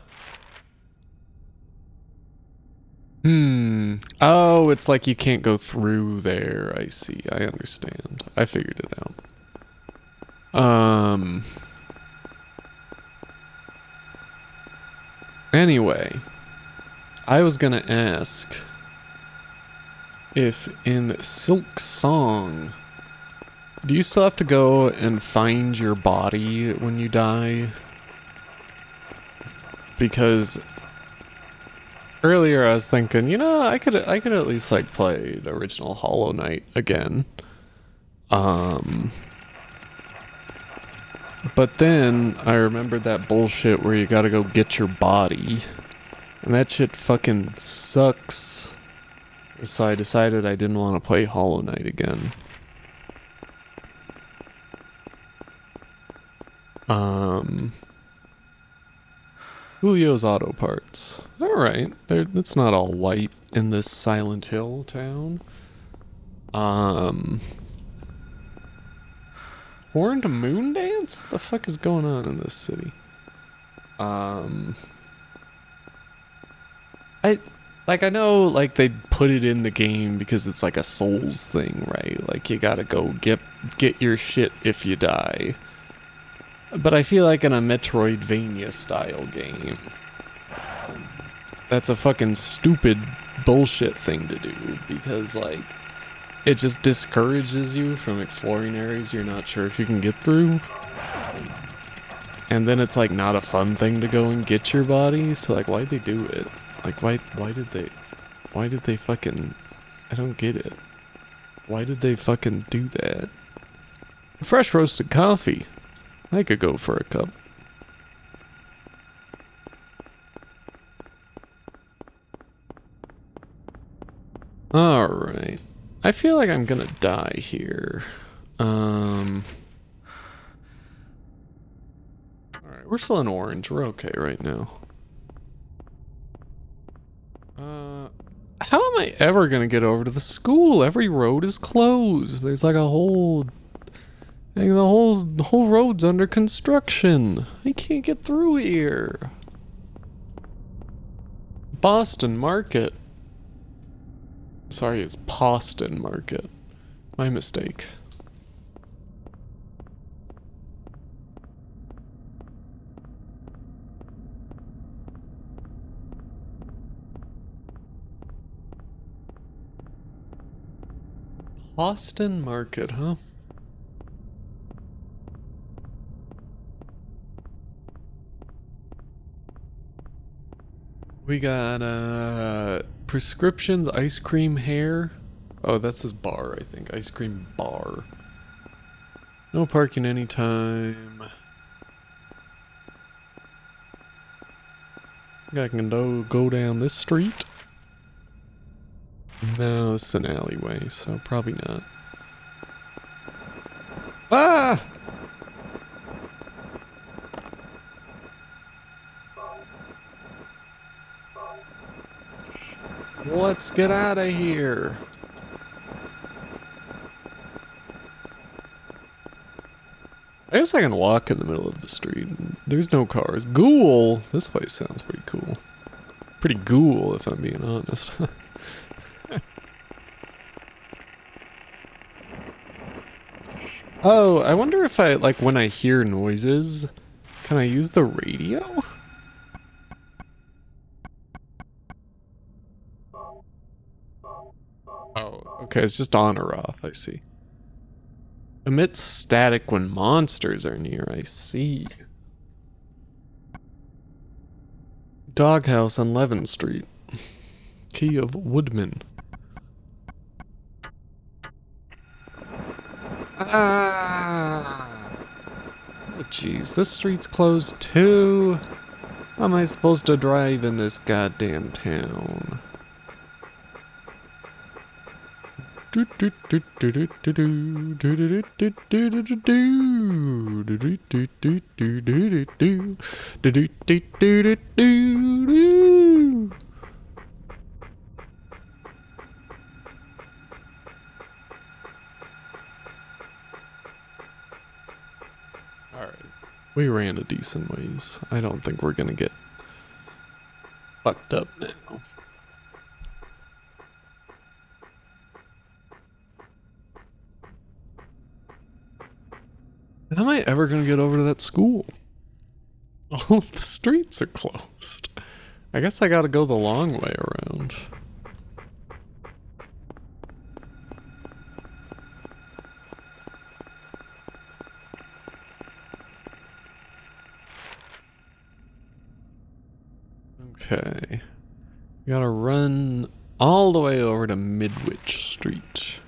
A: Oh, it's like you can't go through there. I see. I understand. I figured it out. Anyway, I was gonna ask if in Silk Song, do you still have to go and find your body when you die? Because earlier I was thinking, you know, I could at least like play the original Hollow Knight again. But then I remembered that bullshit where you gotta go get your body. And that shit fucking sucks. So I decided I didn't want to play Hollow Knight again. Julio's Auto Parts. Alright, it's not all white in this Silent Hill town. Horned Moon Dance? What the fuck is going on in this city? I know like they put it in the game because it's like a Souls thing, right? Like you gotta go get your shit if you die. But I feel like in a Metroidvania style game, that's a fucking stupid bullshit thing to do because like it just discourages you from exploring areas you're not sure if you can get through. And then it's like not a fun thing to go and get your body. So like why'd they do it? Like why did they fucking, I don't get it. Why did they fucking do that? Fresh roasted coffee. I could go for a cup. Alright. I feel like I'm gonna die here. Alright, we're still in orange. We're okay right now. How am I ever gonna get over to the school? Every road is closed. There's like a whole... Like the whole road's under construction. I can't get through here. Boston Market. Sorry, it's Poston Market. My mistake. Poston Market, huh? We got prescriptions, ice cream, hair. Oh, that's his bar, I think. Ice cream bar. No parking anytime. I can go down this street. No, it's an alleyway, so probably not. Ah! Let's get out of here. I guess I can walk in the middle of the street. There's no cars. Ghoul! This place sounds pretty cool. Pretty ghoul, if I'm being honest. Oh, I wonder if I, like, when I hear noises, can I use the radio? Oh, okay, it's just on or off, I see. Emits static when monsters are near, I see. Doghouse on Levin Street. Key of Woodman. Ah! Oh jeez, this street's closed too. How am I supposed to drive in this goddamn town? Alright, we ran a decent ways. I don't think we're gonna get fucked up now. How am I ever gonna get over to that school? All of the streets are closed. I guess I gotta go the long way around. Okay. We gotta run all the way over to Midwich Street.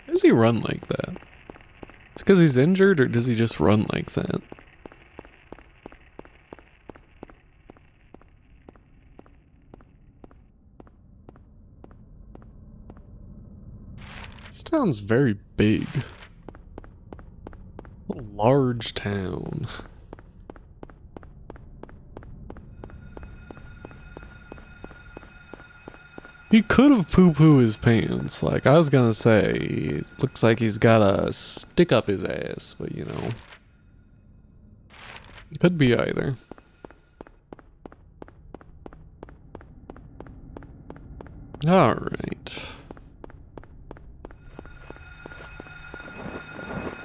A: Why does he run like that? It's because he's injured, or does he just run like that? This town's very big. A large town. He could have poo-poo his pants. Like, I was gonna say, it looks like he's got a stick up his ass, but you know. Could be either. Alright.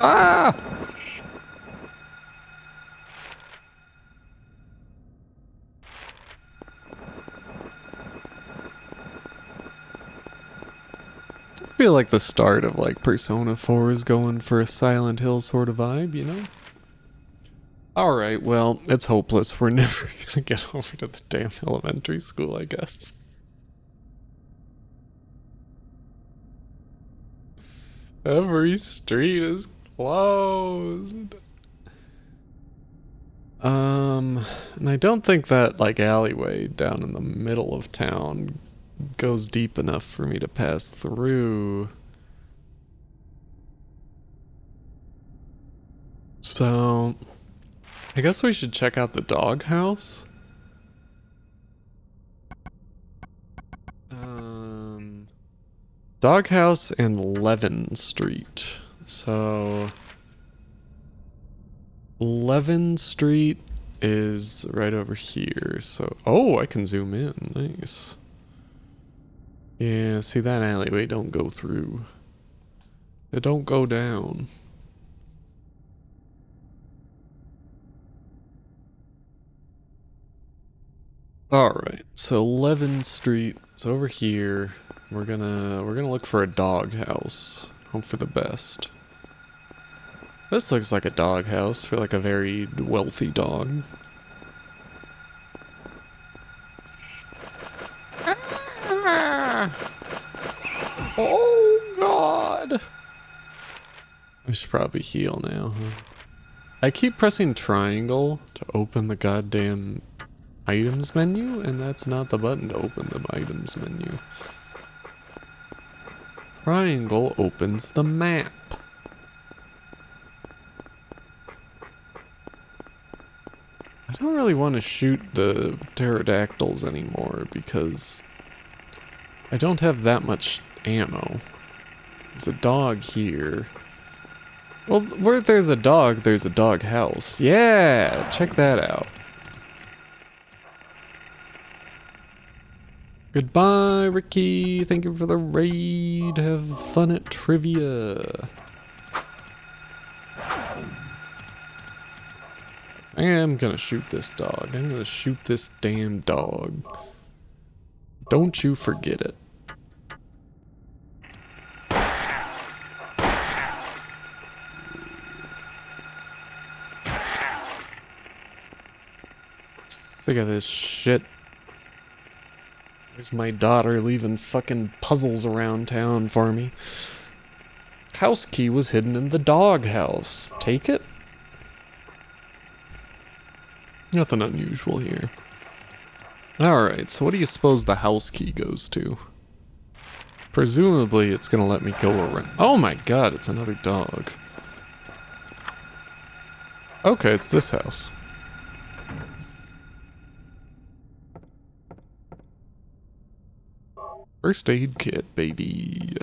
A: Ah! I feel like the start of like Persona 4 is going for a Silent Hill sort of vibe, you know? Alright, well, it's hopeless. We're never gonna get over to the damn elementary school, I guess. Every street is closed. And I don't think that like alleyway down in the middle of town goes deep enough for me to pass through. So, I guess we should check out the doghouse. Doghouse and Levin Street. So, Levin Street is right over here. So, oh, I can zoom in. Nice. Yeah, see that alleyway don't go through. It don't go down. Alright, so Levin Street is over here. We're gonna look for a doghouse. Hope for the best. This looks like a doghouse for like a very wealthy dog. Oh god! I should probably heal now, huh? I keep pressing triangle to open the goddamn items menu, and that's not the button to open the items menu. Triangle opens the map. I don't really want to shoot the pterodactyls anymore because I don't have that much ammo. There's a dog here. Well, where there's a dog house. Yeah, check that out. Goodbye, Ricky. Thank you for the raid. Have fun at trivia. I am gonna shoot this dog. I'm gonna shoot this damn dog. Don't you forget it. Sick of this shit. Where's my daughter leaving fucking puzzles around town for me? House key was hidden in the dog house. Take it? Nothing unusual here. Alright, so what do you suppose the house key goes to? Presumably it's gonna let me go around. Oh my god, it's another dog. Okay, it's this house. First aid kit, baby.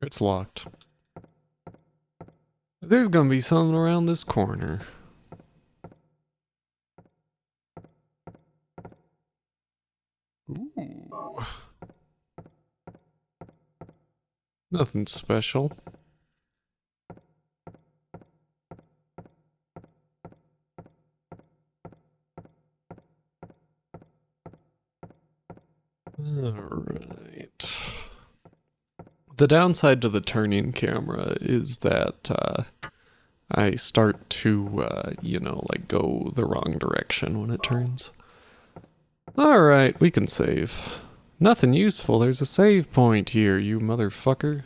A: It's locked. There's gonna be something around this corner. Ooh. Nothing special. Alright. The downside to the turning camera is that I start to, you know, like go the wrong direction when it turns. Alright, we can save. Nothing useful. There's a save point here, you motherfucker.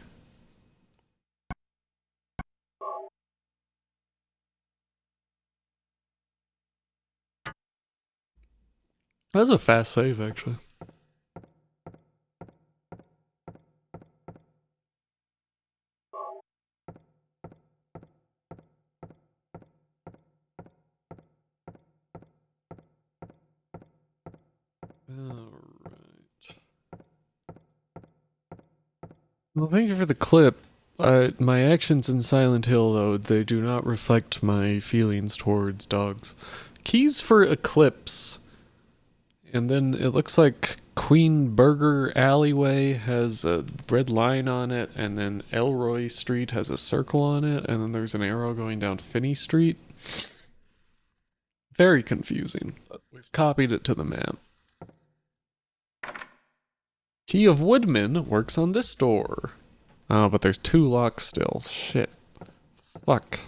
A: That was a fast save, actually. Well, thank you for the clip. My actions in Silent Hill, though, they do not reflect my feelings towards dogs. Keys for Eclipse. And then it looks like Queen Burger Alleyway has a red line on it, and then Elroy Street has a circle on it, and then there's an arrow going down Finney Street. Very confusing, but we've copied it to the map. Key of Woodman works on this door. Oh, but there's 2 locks still. Shit. Fuck.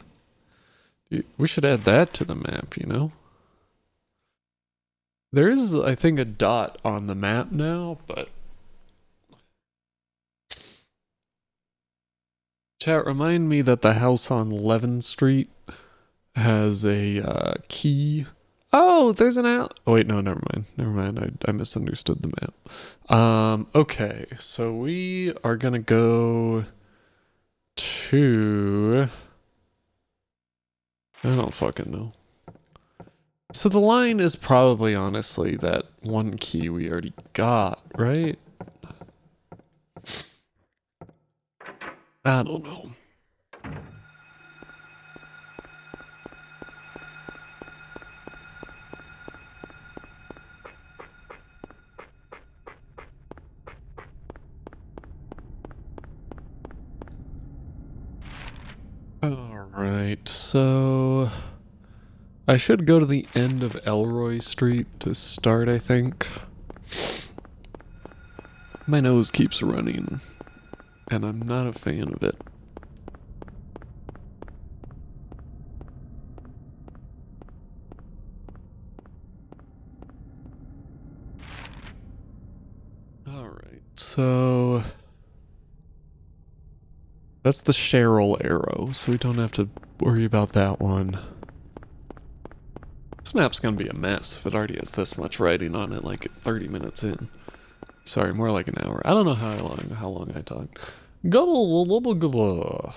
A: We should add that to the map, you know? There is, I think, a dot on the map now, but... Chat, remind me that the house on Levin Street has a key. Oh, there's an out. Oh wait, no, never mind. Never mind. I misunderstood the map. Okay, so we are gonna go to. I don't fucking know. So the line is probably honestly that one key we already got, right? I don't know. Alright, so I should go to the end of Elroy Street to start, I think. My nose keeps running, and I'm not a fan of it. Alright, so that's the Cheryl arrow, so we don't have to worry about that one. This map's gonna be a mess if it already has this much writing on it, like 30 minutes in. Sorry, more like an hour. I don't know how long I talked. Gobble, gobble, gobble.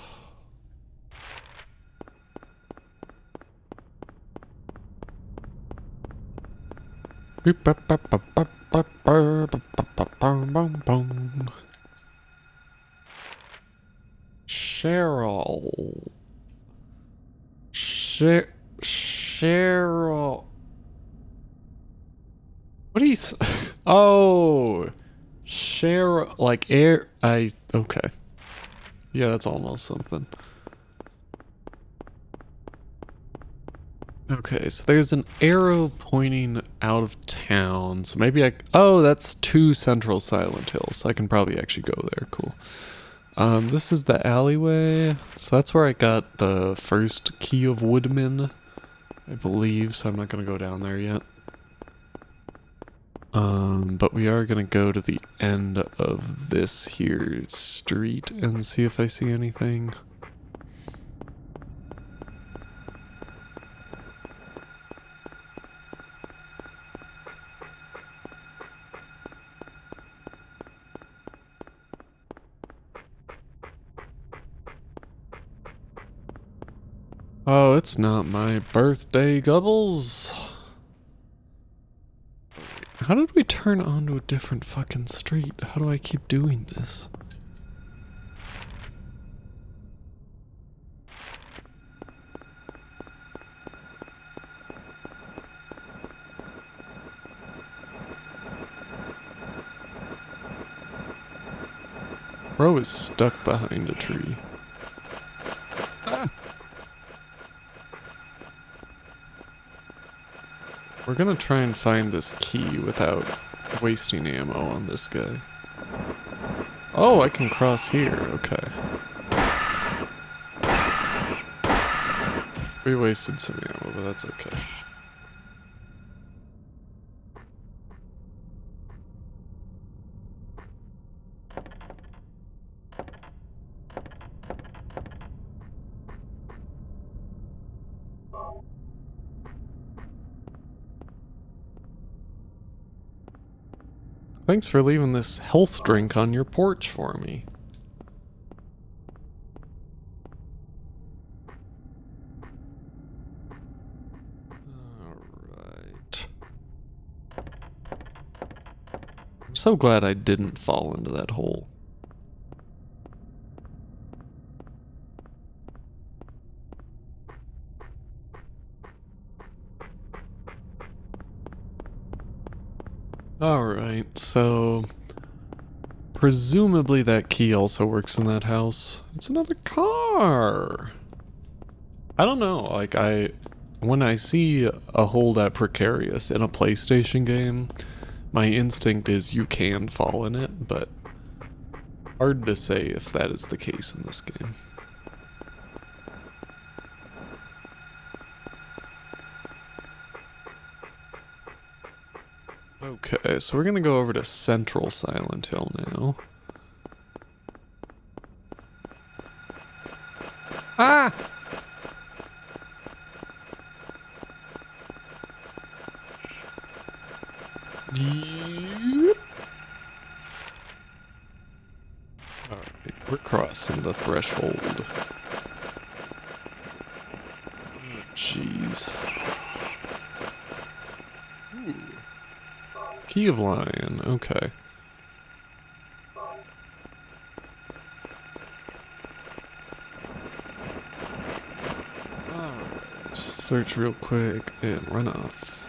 A: Cheryl. Cheryl. What do you s- Oh, Cheryl, like air. Okay. Yeah, that's almost something. Okay, so there's an arrow pointing out of town. So maybe oh, that's 2 Central Silent Hills. So I can probably actually go there. Cool. This is the alleyway. So that's where I got the first key of Woodman, I believe. So I'm not going to go down there yet. But we are going to go to the end of this here street and see if I see anything. Oh, it's not my birthday, Gubbles. How did we turn onto a different fucking street? How do I keep doing this? Bro is stuck behind a tree. Ah. We're gonna try and find this key without wasting ammo on this guy. Oh, I can cross here. Okay. We wasted some ammo, but that's okay. Thanks for leaving this health drink on your porch for me. Alright. I'm so glad I didn't fall into that hole. Alright, so presumably that key also works in that house. It's another car. I don't know, like when I see a hole that precarious in a PlayStation game, my instinct is you can fall in it, but hard to say if that is the case in this game. Okay, so we're gonna go over to Central Silent Hill now. Ah! Yep. Alright, we're crossing the threshold. Oh, jeez. Ooh. Key of Lion, okay. Alright, search real quick and run off.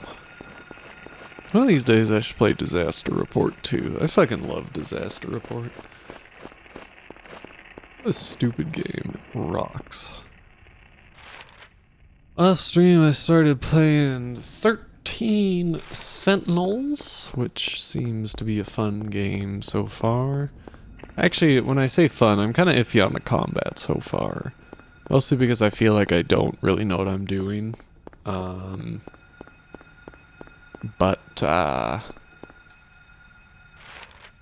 A: One of these days I should play Disaster Report 2. I fucking love Disaster Report. This stupid game rocks. Off stream I started playing 13 Sentinels, which seems to be a fun game so far. Actually, when I say fun, I'm kind of iffy on the combat so far. Mostly because I feel like I don't really know what I'm doing. But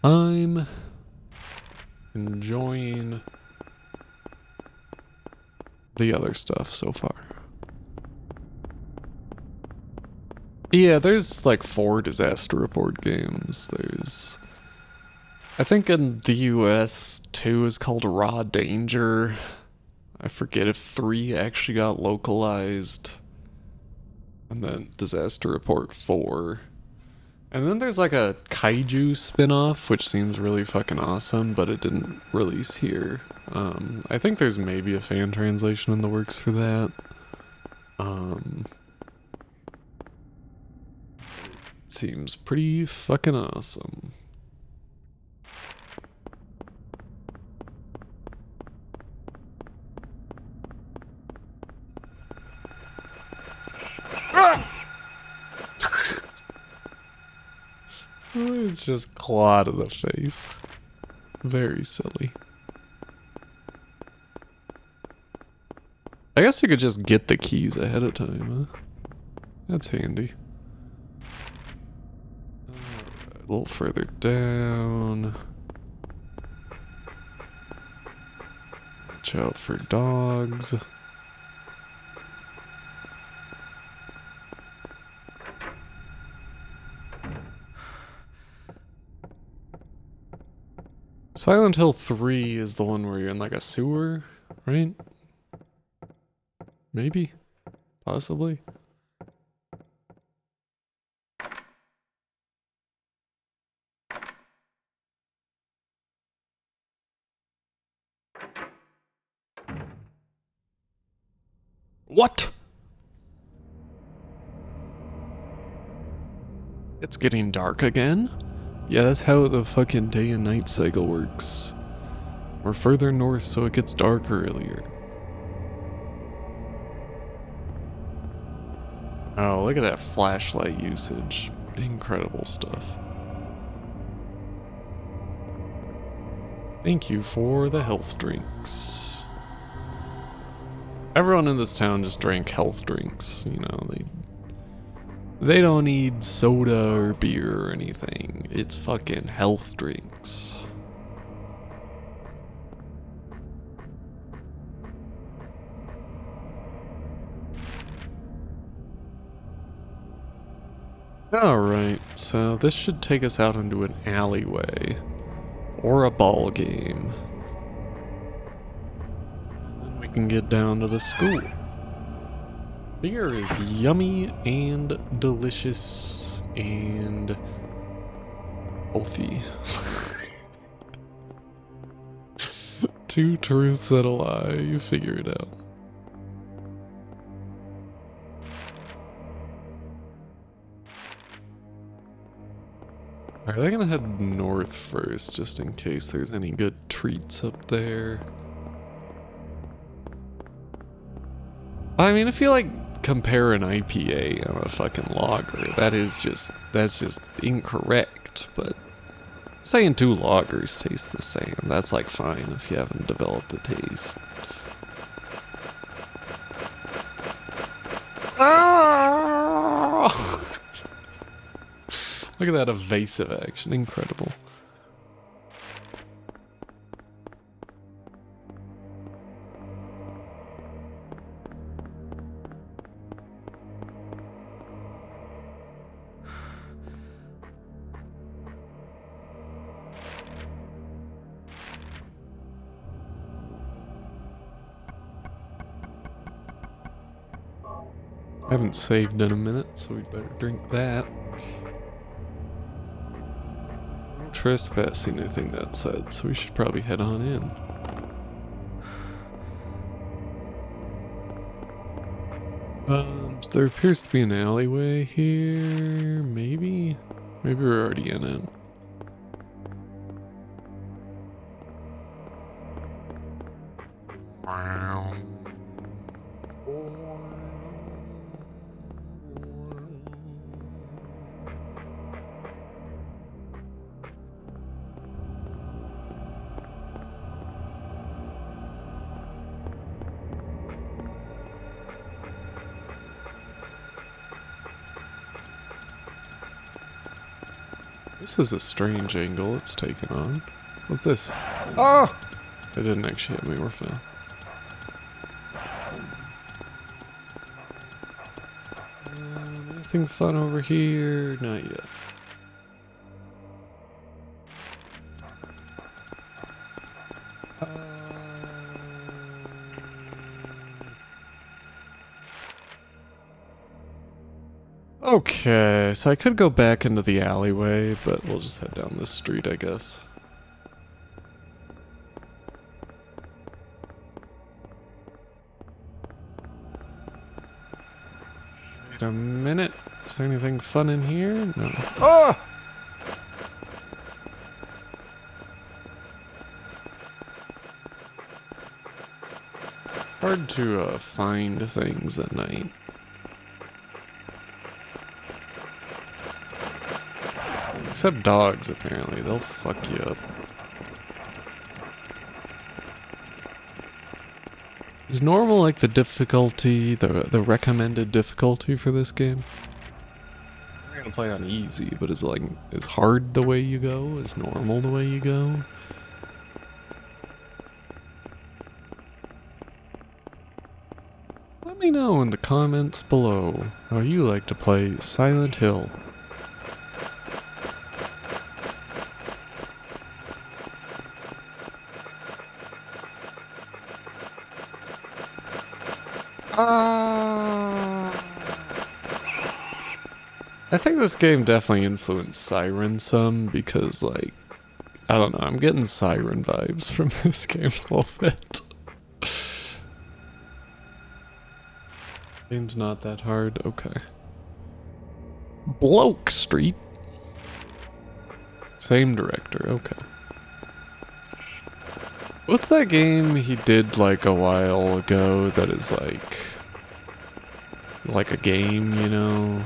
A: I'm enjoying the other stuff so far. Yeah, there's like 4 Disaster Report games. I think in the US 2 is called Raw Danger. I forget if 3 actually got localized. And then Disaster Report 4 And then there's like a kaiju spin-off, which seems really fucking awesome, but it didn't release here. I think there's maybe a fan translation in the works for that. Seems pretty fucking awesome. It's just claw to the face. Very silly. I guess you could just get the keys ahead of time, huh? That's handy. Alright, a little further down. Watch out for dogs. Silent Hill 3 is the one where you're in like a sewer, right? Maybe? Possibly? What? It's getting dark again? Yeah, that's how the fucking day and night cycle works. We're further north, so it gets dark earlier. Oh, look at that flashlight usage. Incredible stuff. Thank you for the health drinks. Everyone in this town just drank health drinks, you know, they don't need soda or beer or anything. It's fucking health drinks. Alright, so this should take us out into an alleyway. Or a ball game. And then we can get down to the school. Beer is yummy and delicious and healthy. Two truths and a lie. You figure it out. Alright, I'm gonna head north first, just in case there's any good treats up there. I mean, if you like compare an IPA on a fucking lager, that's just incorrect, but saying two lagers taste the same, that's like fine if you haven't developed a taste. Ah! Look at that evasive action, incredible. I haven't saved in a minute, so we better drink that. No trespassing, I think that said, so we should probably head on in. So there appears to be an alleyway here, maybe? Maybe we're already in it. Wow. This is a strange angle it's taken on. What's this? Oh! It didn't actually hit me, we're fine. Anything fun over here? Not yet. Okay, so I could go back into the alleyway, but we'll just head down this street, I guess. Wait a minute. Is there anything fun in here? No. Ah! It's hard to find things at night. Except dogs, apparently. They'll fuck you up. Is normal like the difficulty, the recommended difficulty for this game? We're gonna play on easy, but is like, is hard the way you go? Is normal the way you go? Let me know in the comments below how you like to play Silent Hill. I think this game definitely influenced Siren some because, like, I don't know, I'm getting Siren vibes from this game a little bit. Game's not that hard, okay. Bloke Street. Same director, okay. What's that game he did like a while ago that is like a game, you know?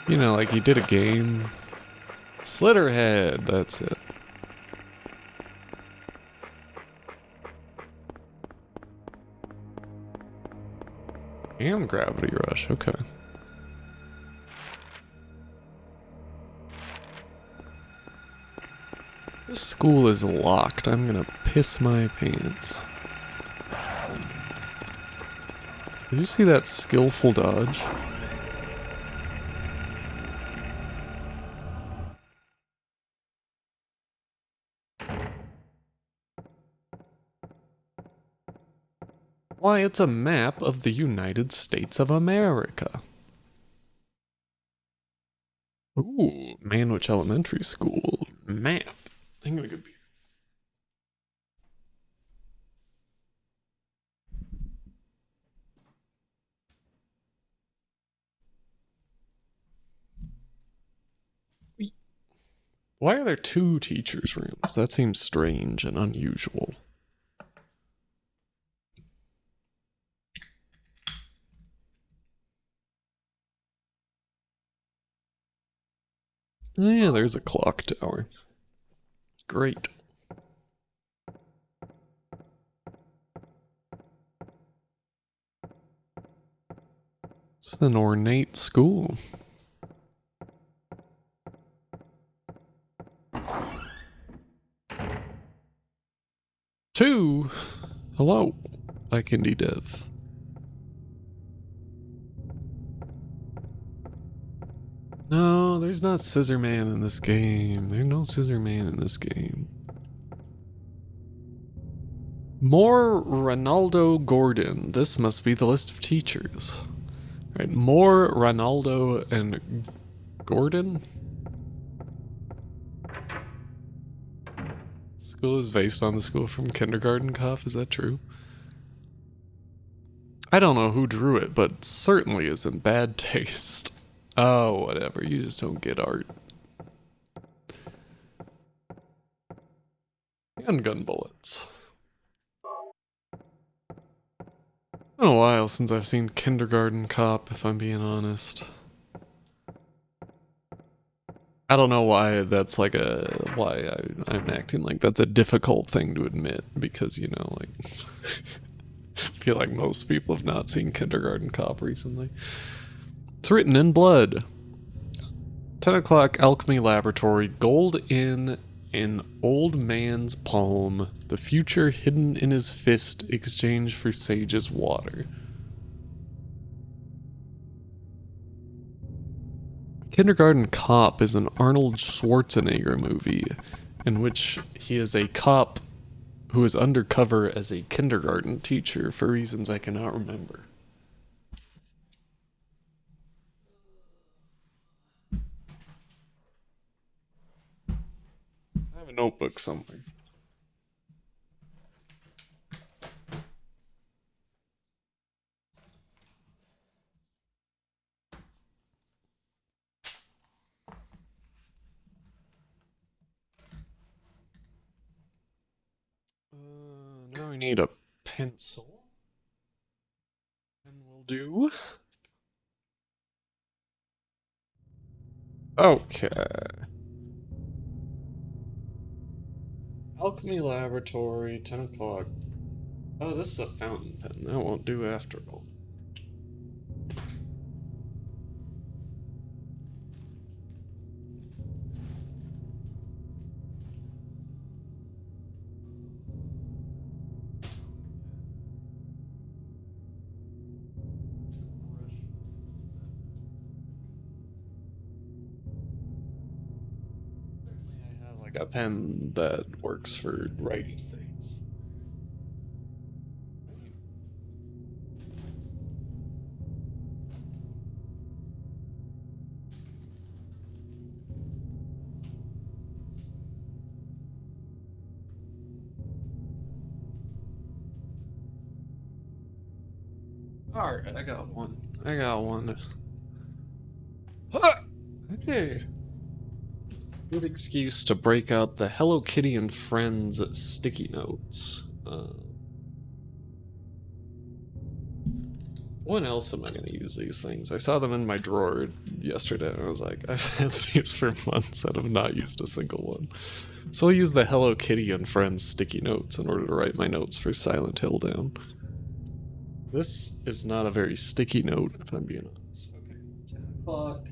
A: You know, like he did a game. Slitterhead, that's it. And Gravity Rush, okay. This school is locked. I'm gonna piss my pants. Did you see that skillful dodge? Why, it's a map of the United States of America. Ooh, Manwich Elementary School map. I'm gonna go beer. Why are there two teachers' rooms? That seems strange and unusual. Oh, yeah, there's a clock tower. Great. It's an ornate school. Two. Hello, like Indie Dev. No, there's not Scissor Man in this game. There's no Scissor Man in this game. More Ronaldo Gordon. This must be the list of teachers. Right, more Ronaldo and Gordon. School is based on the school from Kindergarten Cop. Is that true? I don't know who drew it, but it certainly is in bad taste. Oh, whatever. You just don't get art. Handgun bullets. Been a while since I've seen Kindergarten Cop, if I'm being honest. I don't know why that's like I'm acting like that's a difficult thing to admit, because, you know, like, I feel like most people have not seen Kindergarten Cop recently. It's written in blood. 10 o'clock Alchemy Laboratory, gold in an old man's palm, the future hidden in his fist, exchanged for sage's water. Kindergarten Cop is an Arnold Schwarzenegger movie in which he is a cop who is undercover as a kindergarten teacher for reasons I cannot remember. have a notebook somewhere. Now we need a pencil. And we'll do. Okay. Alchemy Laboratory, 10 o'clock. Oh, this is a fountain pen. That won't do after all. I have like a pen that works for writing things. Alright, I got one. Okay. Good excuse to break out the Hello Kitty and Friends sticky notes. When else am I going to use these things? I saw them in my drawer yesterday and I was like, I've had these for months and have not used a single one. So I'll use the Hello Kitty and Friends sticky notes in order to write my notes for Silent Hill down. This is not a very sticky note, if I'm being honest. Okay, 10 o'clock.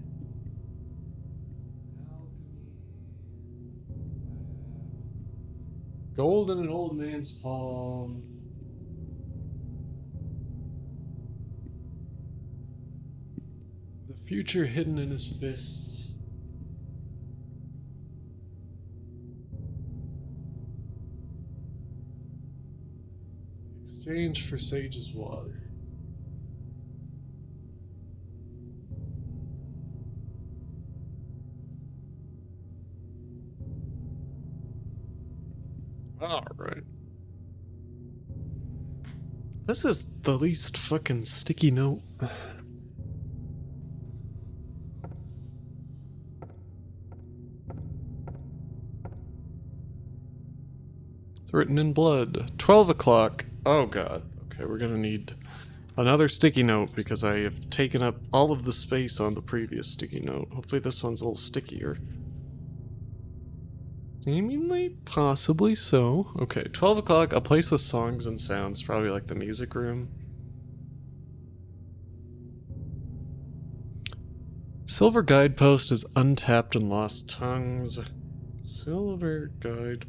A: Gold in an old man's palm. The future hidden in his fists. Exchange for Sage's water. Alright. This is the least fucking sticky note. It's written in blood. 12 o'clock. Oh god. Okay, we're gonna need another sticky note because I have taken up all of the space on the previous sticky note. Hopefully this one's a little stickier. Seemingly, possibly so. Okay, 12 o'clock, a place with songs and sounds, probably like the music room. Silver guidepost is untapped and lost tongues. Silver guidepost.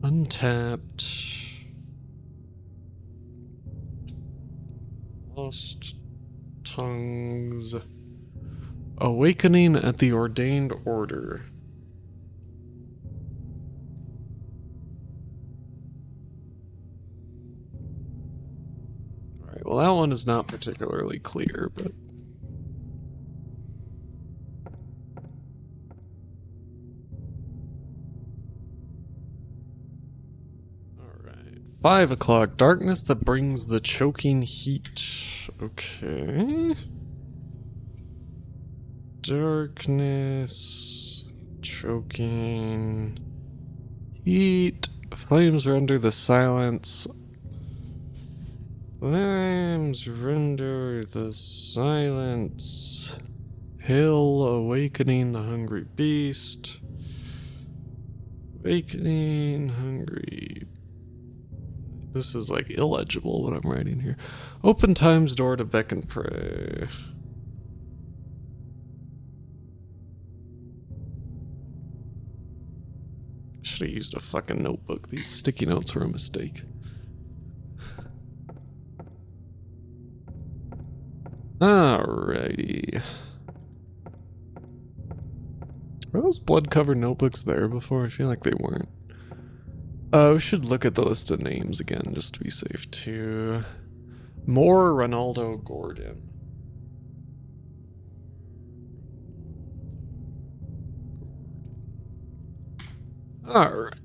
A: Untapped. Lost tongues. Awakening at the Ordained Order. Alright, well that one is not particularly clear, but... Alright, 5 o'clock. Darkness that brings the choking heat. Okay... Darkness, choking, heat, flames render the silence. Flames render the silence. Hill awakening the hungry beast. Awakening hungry. This is like illegible what I'm writing here. Open time's door to beck and pray. Should have used a fucking notebook. These sticky notes were a mistake. Alrighty. Were those blood-covered notebooks there before? I feel like they weren't. We should look at the list of names again, just to be safe, too. More Ronaldo Gordon. Alright.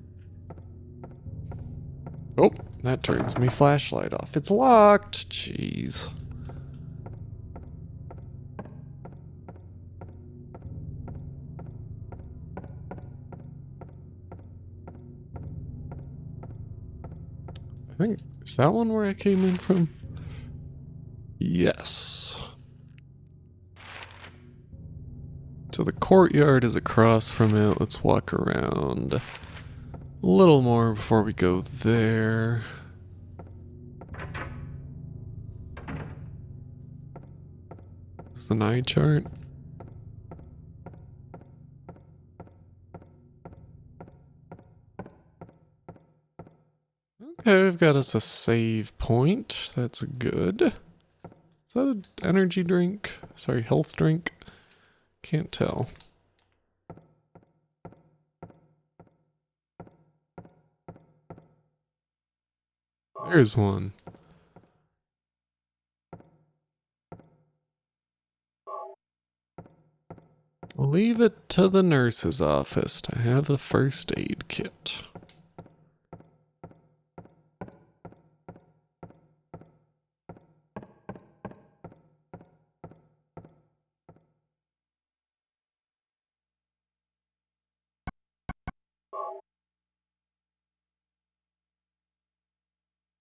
A: Oh, that turns me flashlight off. It's locked. Jeez. I think, is that one where I came in from? Yes. So the courtyard is across from it. Let's walk around a little more before we go there. This is the night chart. Okay, we've got us a save point. That's good. Is that an energy drink? Sorry, health drink? Can't tell. There's one. Leave it to the nurse's office to have a first aid kit.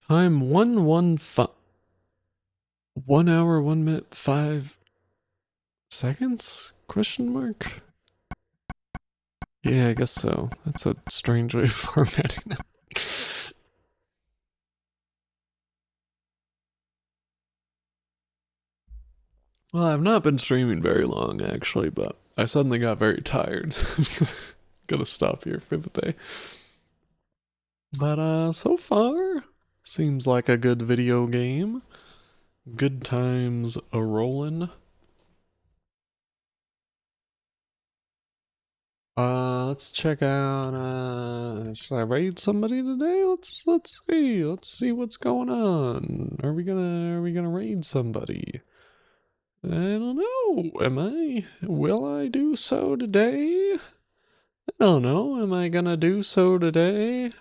A: Time 1:15. 1 hour, 1 minute, 5 seconds? Question mark? Yeah, I guess so. That's a strange way of formatting it. Well, I've not been streaming very long, actually, but I suddenly got very tired, so I'm gonna stop here for the day. But, so far, seems like a good video game. Good times a-rollin'. Let's check out, should I raid somebody today? Let's see. Let's see what's going on. Are we gonna raid somebody? I don't know. Will I do so today? I don't know. Am I gonna do so today?